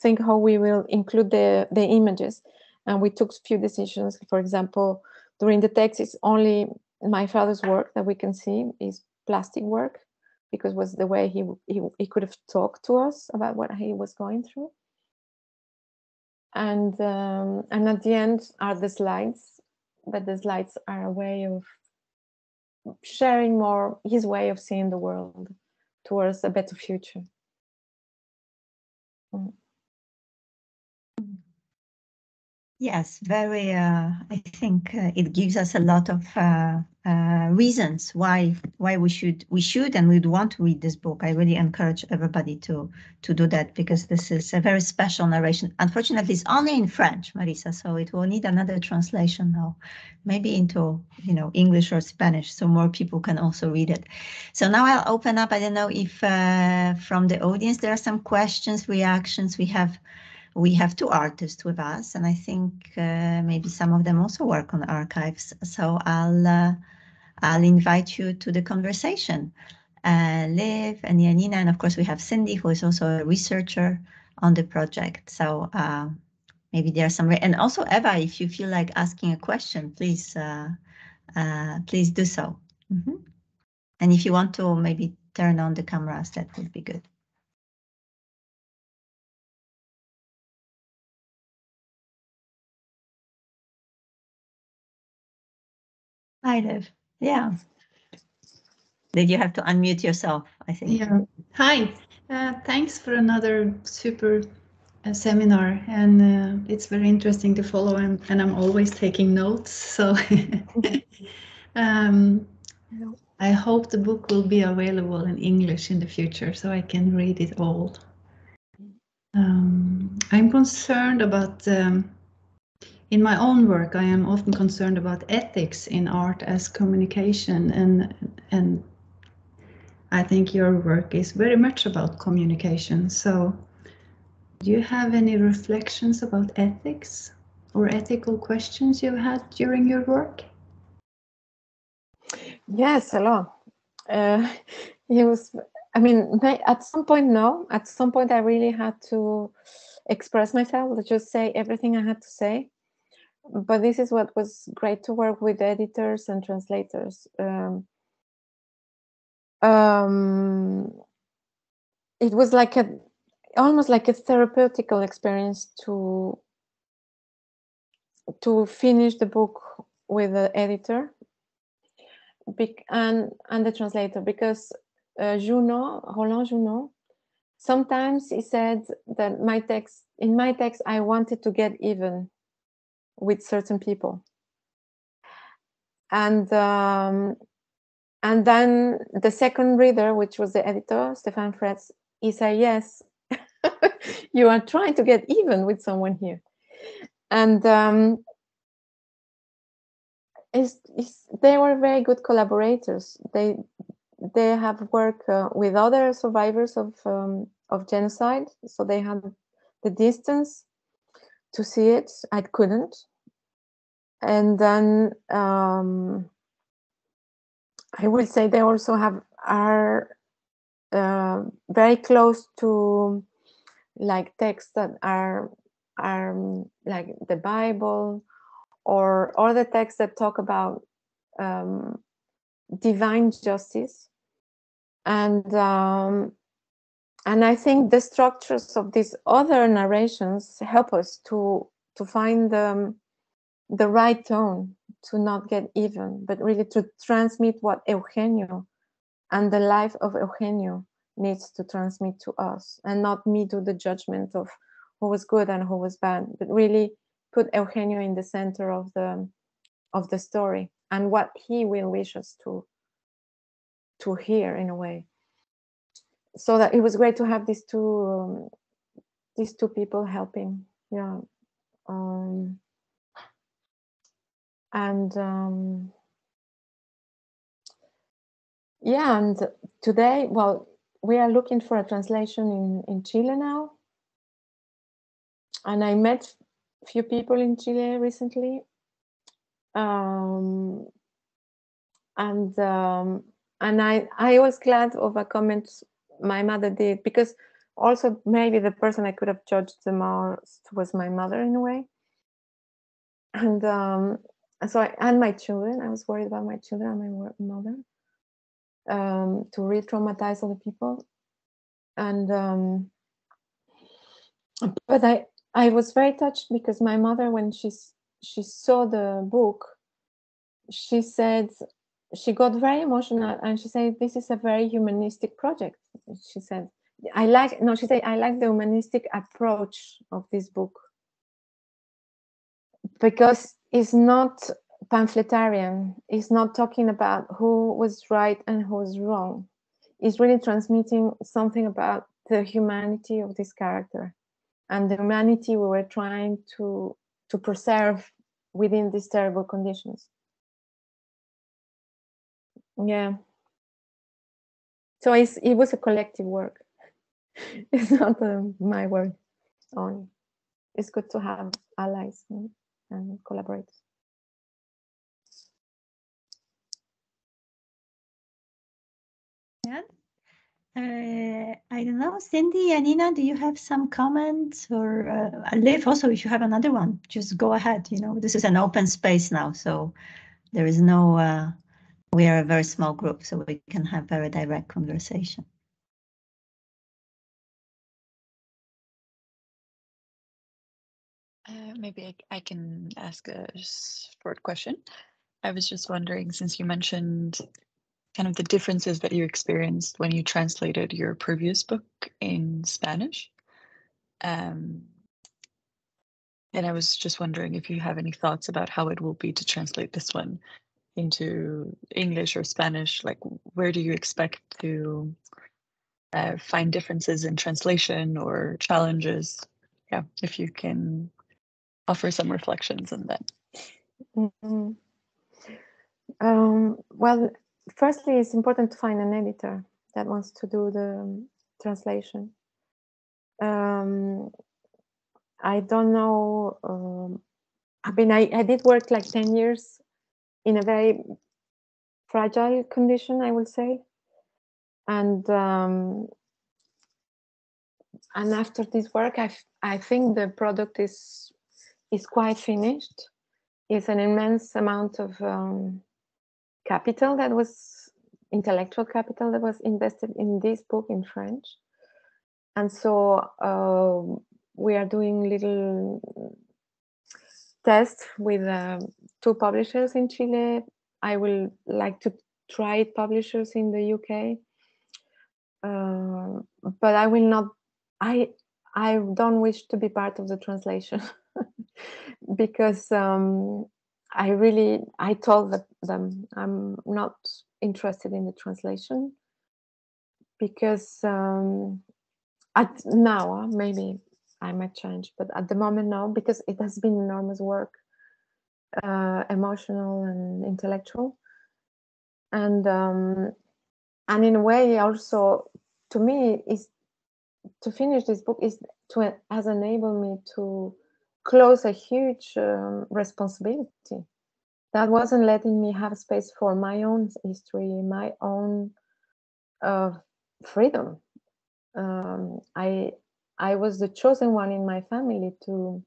S2: think how we will include the images, and we took a few decisions. For example, during the text, it's only my father's work that we can see, is plastic work, because it was the way he could have talked to us about what he was going through. And at the end are the slides, but the slides are a way of sharing more his way of seeing the world towards a better future.
S1: Yes, very. I think it gives us a lot of reasons why we should and we'd want to read this book. I really encourage everybody to do that, because this is a very special narration. Unfortunately, it's only in French, Marisa, so it will need another translation now, maybe into English or Spanish, so more people can also read it. So now I'll open up. I don't know if from the audience there are some questions, reactions. We have 2 artists with us, and I think maybe some of them also work on archives. So I'll invite you to the conversation. Liv and Janina, and of course we have Cindy, who is also a researcher on the project. So maybe there are some, and also Eva, if you feel like asking a question, please please do so. And if you want to maybe turn on the cameras, that would be good. Hi, Liv. Yeah. Did you have to unmute yourself, I think?
S3: Yeah. Hi. Thanks for another super seminar, and it's very interesting to follow, and I'm always taking notes. So I hope the book will be available in English in the future so I can read it all. I'm concerned about, in my own work, I am often concerned about ethics in art as communication, and I think your work is very much about communication. So do you have any reflections about ethics or ethical questions you've had during your work?
S2: Yes, a lot. It was, I mean, at some point, no. At some point, I really had to express myself, just say everything I had to say. But this is what was great to work with editors and translators. It was like almost like a therapeutical experience to finish the book with the editor and the translator, because Roland Junot, sometimes he said that in my text I wanted to get even with certain people, and then the second reader, which was the editor, Stefan Fretz, he said, yes, you are trying to get even with someone here. And they were very good collaborators. They have worked with other survivors of genocide, so they had the distance to see it. I couldn't. And then I will say they also are very close to like texts that are like the Bible or the texts that talk about divine justice, and I think the structures of these other narrations help us to find the right tone, to not get even, but really to transmit what Eugenio and the life of Eugenio needs to transmit to us, and not me do the judgment of who was good and who was bad, but really put Eugenio in the center of the story and what he will wish us to hear, in a way. So that it was great to have these two people helping. Yeah. Yeah, and today, well, we are looking for a translation in Chile now, and I met a few people in Chile recently, and I was glad of a comment my mother did, because also maybe the person I could have judged the most was my mother, in a way. And so and my children, I was worried about my children and my mother, to re-traumatize other people. And but I was very touched, because my mother, when she saw the book, she said, she got very emotional, and she said, this is a very humanistic project. She said, I like the humanistic approach of this book, because it's not pamphletarian. It's not talking about who was right and who was wrong. It's really transmitting something about the humanity of this character and the humanity we were trying to preserve within these terrible conditions. Yeah. So it was a collective work. It's not my work only. It's good to have allies and collaborators.
S1: Yeah. I don't know, Cindy and Nina, do you have some comments, or Liv also, if you have another one, just go ahead. You know, this is an open space now, so there is no, we are a very small group, so we can have very direct conversation.
S4: Maybe I can ask a short question. I was just wondering, since you mentioned kind of the differences that you experienced when you translated your previous book in Spanish. And I was just wondering if you have any thoughts about how it will be to translate this one into English or Spanish. Like, where do you expect to find differences in translation or challenges? Yeah, if you can offer some reflections on that.
S2: Mm-hmm. Well, firstly, it's important to find an editor that wants to do the translation. I don't know. I mean, I did work like 10 years in a very fragile condition, I would say. And after this work, I think the product is quite finished. It's an immense amount of capital that was intellectual capital that was invested in this book in French. And so we are doing little tests with 2 publishers in Chile. I will like to try it publishers in the UK. But I will not, I don't wish to be part of the translation because I told them I'm not interested in the translation because now maybe I might change, but at the moment no, because it has been enormous work, emotional and intellectual, and in a way also to me is to finish this book has enabled me to close a huge responsibility that wasn't letting me have space for my own history, my own freedom. I was the chosen one in my family to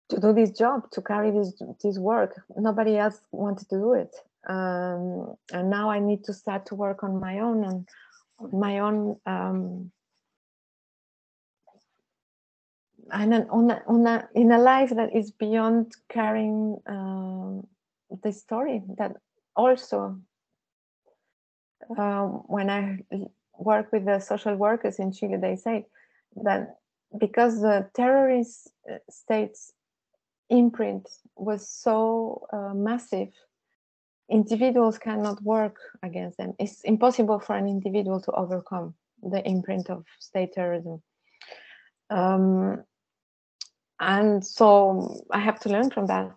S2: do this job, to carry this work. Nobody else wanted to do it, and now I need to start to work on my own and my own. And in a life that is beyond carrying the story. That also, when I work with the social workers in Chile, they say that because the terrorist state's imprint was so massive, individuals cannot work against them. It's impossible for an individual to overcome the imprint of state terrorism. And so I have to learn from that.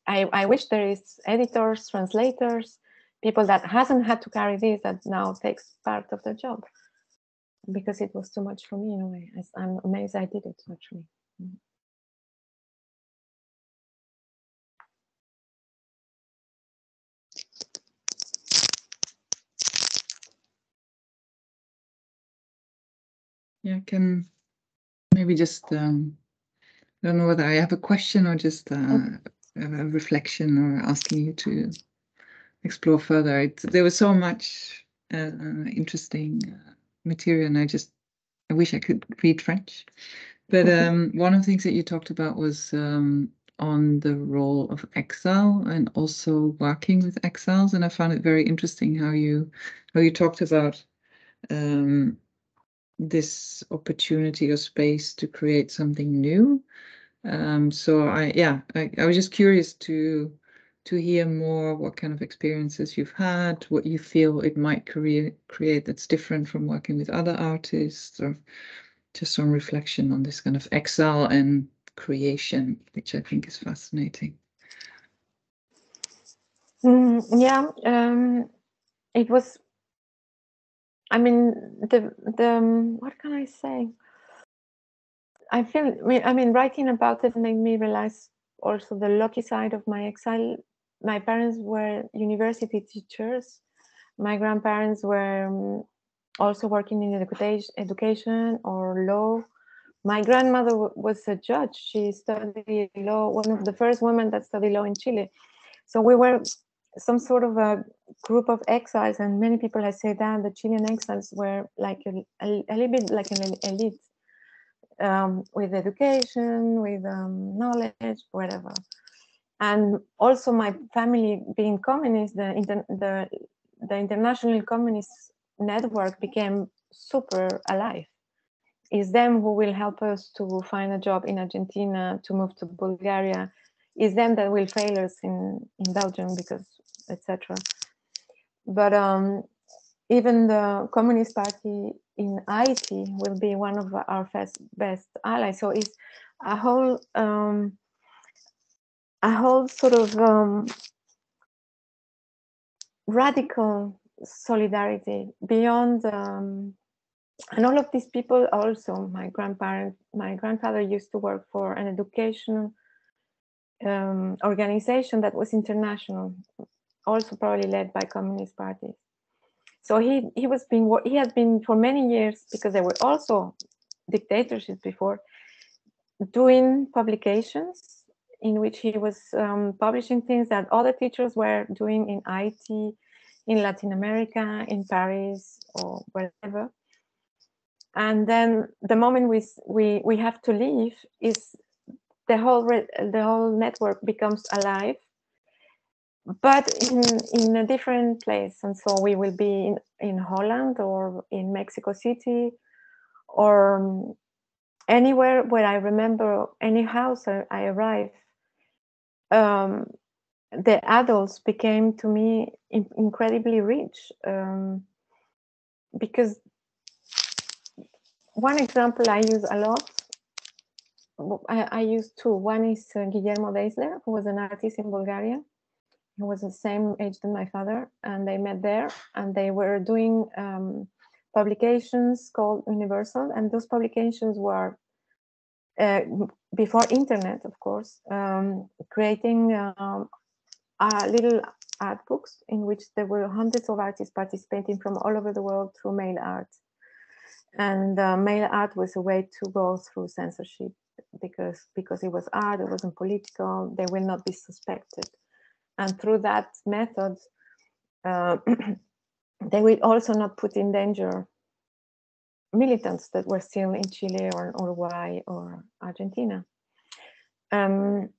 S2: I wish there is editors, translators, people that hasn't had to carry this, that now takes part of the job, because it was too much for me in a way. I'm amazed I did it, actually.
S5: Yeah, I can maybe just, I don't know whether I have a question or just a reflection or asking you to explore further. There was so much interesting material, and I wish I could read French. But one of the things that you talked about was on the role of exile and also working with exiles, and I found it very interesting how you talked about this opportunity or space to create something new. So I was just curious to hear more what kind of experiences you've had, what you feel it might create that's different from working with other artists, or just some reflection on this kind of exile and creation, which I think is fascinating.
S2: It was, I mean, the what can I say? I mean, writing about it made me realize also the lucky side of my exile. My parents were university teachers, My grandparents were also working in education or law. My grandmother was a judge. She studied law, one of the first women that studied law in Chile. So we were some sort of a group of exiles, and many people have said that the Chilean exiles were like a little bit like an elite, with education, with knowledge, whatever. And also my family being communist, the international communist network became super alive. It's them who will help us to find a job in Argentina, to move to Bulgaria. It's them that will fail us in Belgium, because etc. But even the Communist Party in Haiti will be one of our best allies. So it's a whole sort of radical solidarity beyond. And all of these people also, my grandfather used to work for an educational organization that was international, also probably led by communist parties. So he had been for many years, because there were also dictatorships before, doing publications in which he was publishing things that other teachers were doing in IT, in Latin America, in Paris, or wherever. And then the moment we have to leave, is the whole network becomes alive, but in a different place. And so we will be in Holland or in Mexico City, or anywhere where I remember any house I arrive. The adults became to me incredibly rich, because one example I use a lot, I use two. One is Guillermo Deisler, who was an artist in Bulgaria. He was the same age than my father, and they met there, and they were doing publications called Universal, and those publications were before internet, of course, creating little art books in which there were hundreds of artists participating from all over the world through mail art. And mail art was a way to go through censorship, because it was art, it wasn't political, they will not be suspected. And through that method, they will also not put in danger militants that were still in Chile or Uruguay or Argentina. And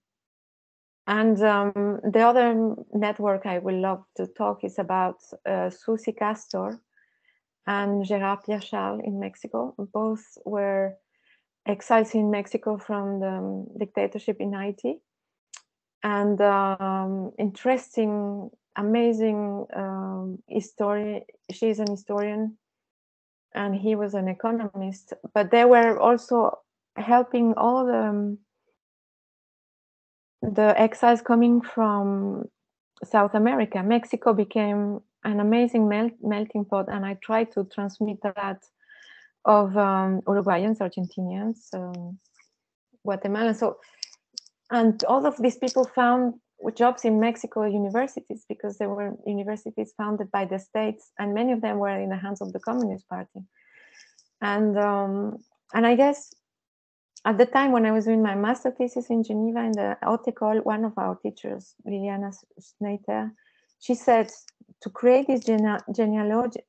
S2: the other network I would love to talk is about Susi Castor and Gerard Pierre-Charles in Mexico. Both were exiles in Mexico from the dictatorship in Haiti. And interesting, amazing history. She's an historian, and he was an economist. But they were also helping all the exiles coming from South America. Mexico became an amazing melting pot, and I tried to transmit that of Uruguayans, Argentinians, Guatemalans. So, and all of these people found jobs in Mexico universities, because there were universities founded by the states, and many of them were in the hands of the Communist Party. And I guess at the time when I was doing my master thesis in Geneva in the haute école, one of our teachers, Liliana Schneider, she said to create this genealogy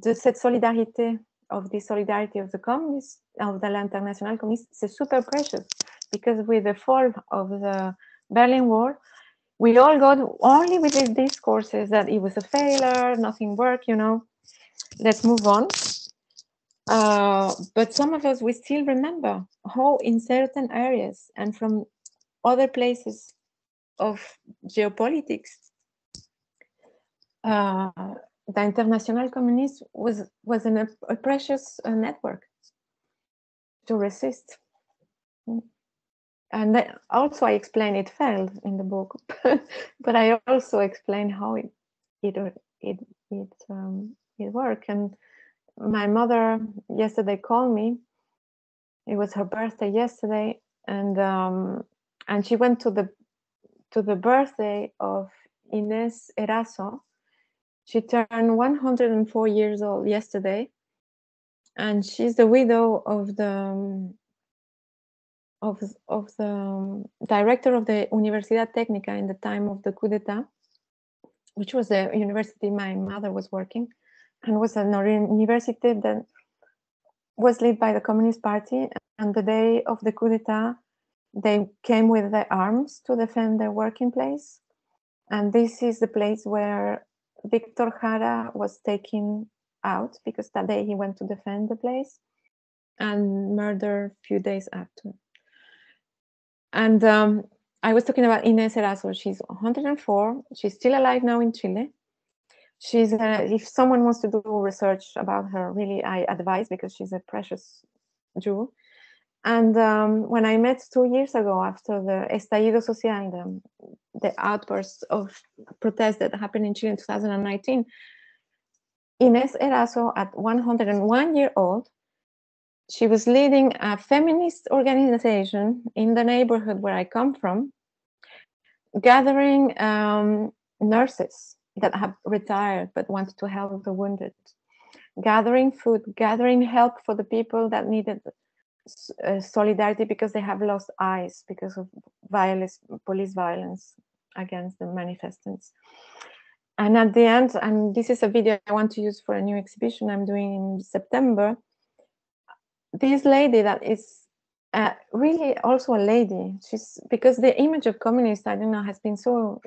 S2: de cette solidarité, of the solidarity of the communists, of the International Communists, is super precious, because with the fall of the Berlin Wall, we all got only with these discourses that it was a failure, nothing worked, let's move on. But some of us, we still remember how in certain areas and from other places of geopolitics, the International Communist was a precious network to resist. And also I explain it failed in the book, but I also explain how it worked. And my mother yesterday called me. It was her birthday yesterday, and she went to the to the birthday of Inés Erazo. She turned 104 years old yesterday, and she's the widow of the director of the Universidad Técnica in the time of the coup d'etat, which was the university my mother was working, and was a university that was led by the Communist Party. And the day of the coup d'etat, they came with their arms to defend their working place. And this is the place where Victor Jara was taken out, because that day he went to defend the place, and murdered a few days after. And I was talking about Inés Erazo. She's 104. She's still alive now in Chile. She's if someone wants to do research about her, really, I advise, because she's a precious Jew. And when I met 2 years ago, after the estallido social, the outburst of protest that happened in Chile in 2019, Inés Erazo, at 101 years old, she was leading a feminist organization in the neighborhood where I come from, gathering nurses that have retired but wanted to help the wounded, gathering food, gathering help for the people that needed solidarity because they have lost eyes because of violence, police violence against the manifestants. And at the end, and this is a video I want to use for a new exhibition I'm doing in September, this lady that is really also a lady, she's, because the image of communist, I don't know, has been so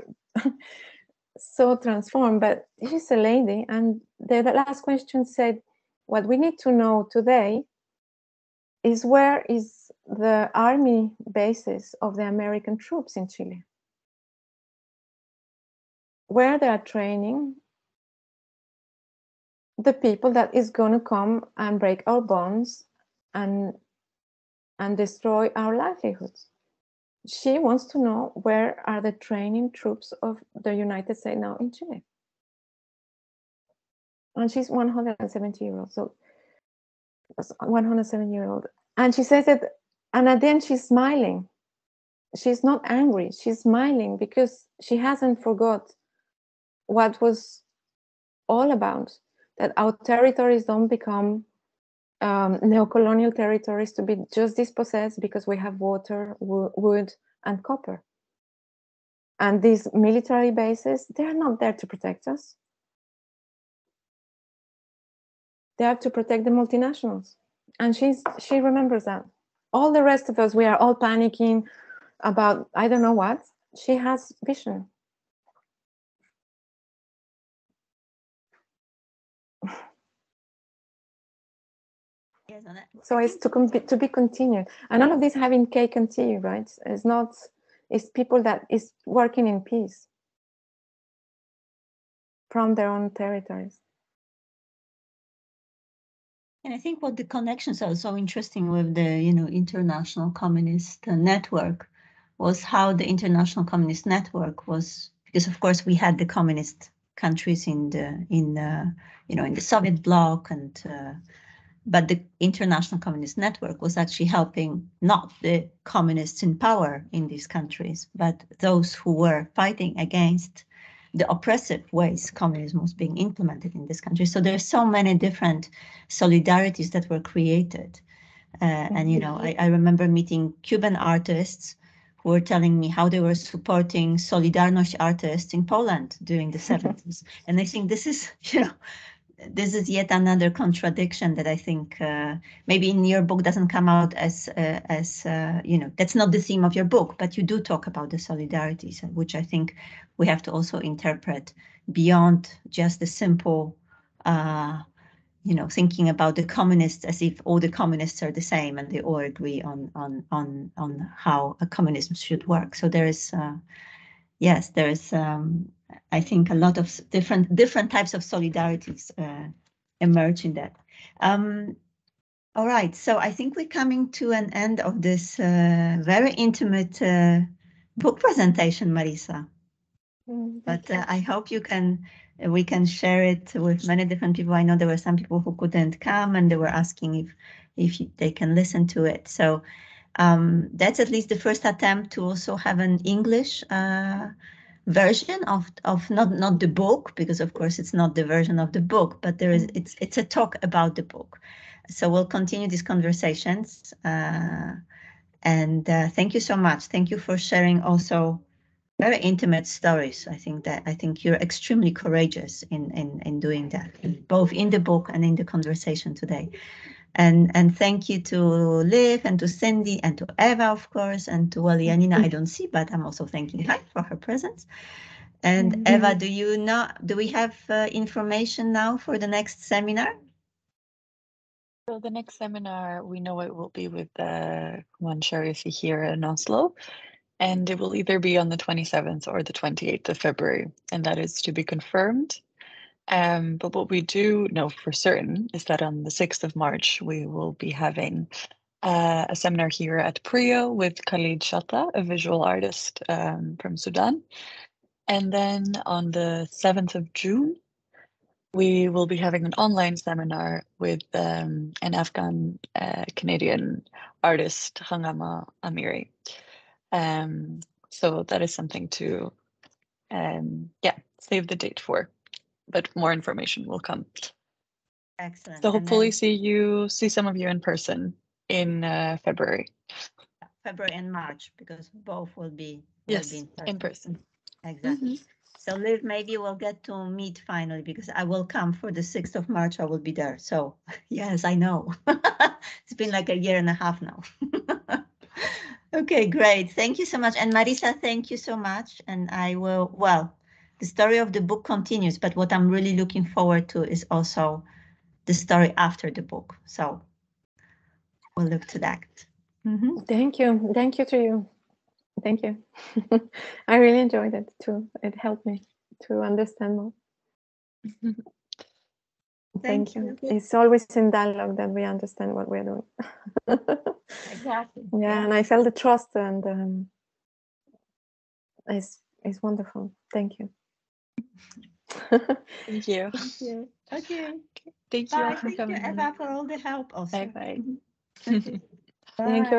S2: so transformed, but she's a lady. And the last question said, what we need to know today is where is the army bases of the American troops in Chile, where they are training the people that is going to come and break our bonds and destroy our livelihoods. She wants to know where are the training troops of the United States now in Chile. And she's 170-year-old, so 107-year-old. And she says that, and at the end she's smiling. She's not angry, she's smiling because she hasn't forgot what was all about, that our territories don't become neocolonial territories to be just dispossessed because we have water, wood, and copper. And these military bases, they're not there to protect us. They have to protect the multinationals. And she remembers that. All the rest of us, we are all panicking about I don't know what. She has vision.
S1: Yes,
S2: so it's to be continued. And all of this having cake and tea, right? It's people that is working in peace from their own territories.
S1: And I think what the connections are so interesting with the, International Communist Network was how the International Communist Network was, because of course we had the communist countries in the Soviet bloc, and but the International Communist Network was actually helping not the communists in power in these countries, but those who were fighting against the oppressive ways communism was being implemented in this country. So there's so many different solidarities that were created. And, I remember meeting Cuban artists who were telling me how they were supporting Solidarność artists in Poland during the 70s. And I think this is, this is yet another contradiction that I think maybe in your book doesn't come out as that's not the theme of your book, but you do talk about the solidarities, which I think we have to also interpret beyond just the simple, thinking about the communists as if all the communists are the same and they all agree on how a communism should work. So there is, yes, there is. I think a lot of different types of solidarities emerge in that. All right, so I think we're coming to an end of this very intimate book presentation, Marisa. But I hope we can share it with many different people. I know there were some people who couldn't come and they were asking if they can listen to it. So That's at least the first attempt to also have an English version of not the book, because of course it's not the version of the book, but there is it's a talk about the book. So we'll continue these conversations, and thank you so much. Thank you for sharing also very intimate stories. I think you're extremely courageous in doing that, both in the book and in the conversation today. And thank you to Liv and to Cindy and to Eva, of course, and to Janina I don't see, but I'm also thanking her for her presence. And Eva, do we have information now for the next seminar?
S4: So the next seminar, we know it will be with Juan Sharifi here in Oslo, and it will either be on the 27th or the 28th of February, and that is to be confirmed. But what we do know for certain is that on the 6th of March, we will be having a seminar here at PRIO with Khalid Shatta, a visual artist from Sudan. And then on the 7th of June, we will be having an online seminar with an Afghan Canadian artist, Hangama Amiri. So that is something to save the date for, but more information will come.
S1: Excellent.
S4: So hopefully see some of you in person in February.
S1: February and March, because both will be
S4: in person.
S1: Exactly. So Liv, maybe we'll get to meet finally, because I will come for the 6th of March. I will be there. So yes, I know. It's been like a year and a half now. Okay, great. Thank you so much. And Marisa, thank you so much. And I will, well, the story of the book continues, but what I'm really looking forward to is also the story after the book. So we'll look to that.
S2: Thank you. Thank you to you. Thank you. I really enjoyed it too. It helped me to understand more. Thank you. It's always in dialogue that we understand what we're doing.
S1: Exactly.
S2: Yeah, and I felt the trust, and it's wonderful. Thank you.
S4: Thank you.
S1: Thank you. Okay.
S4: Thank
S1: Bye.
S4: you for
S1: Thank you,
S4: coming.
S1: Eva, for all the help also.
S4: Bye bye.
S1: Okay.
S2: Thank you.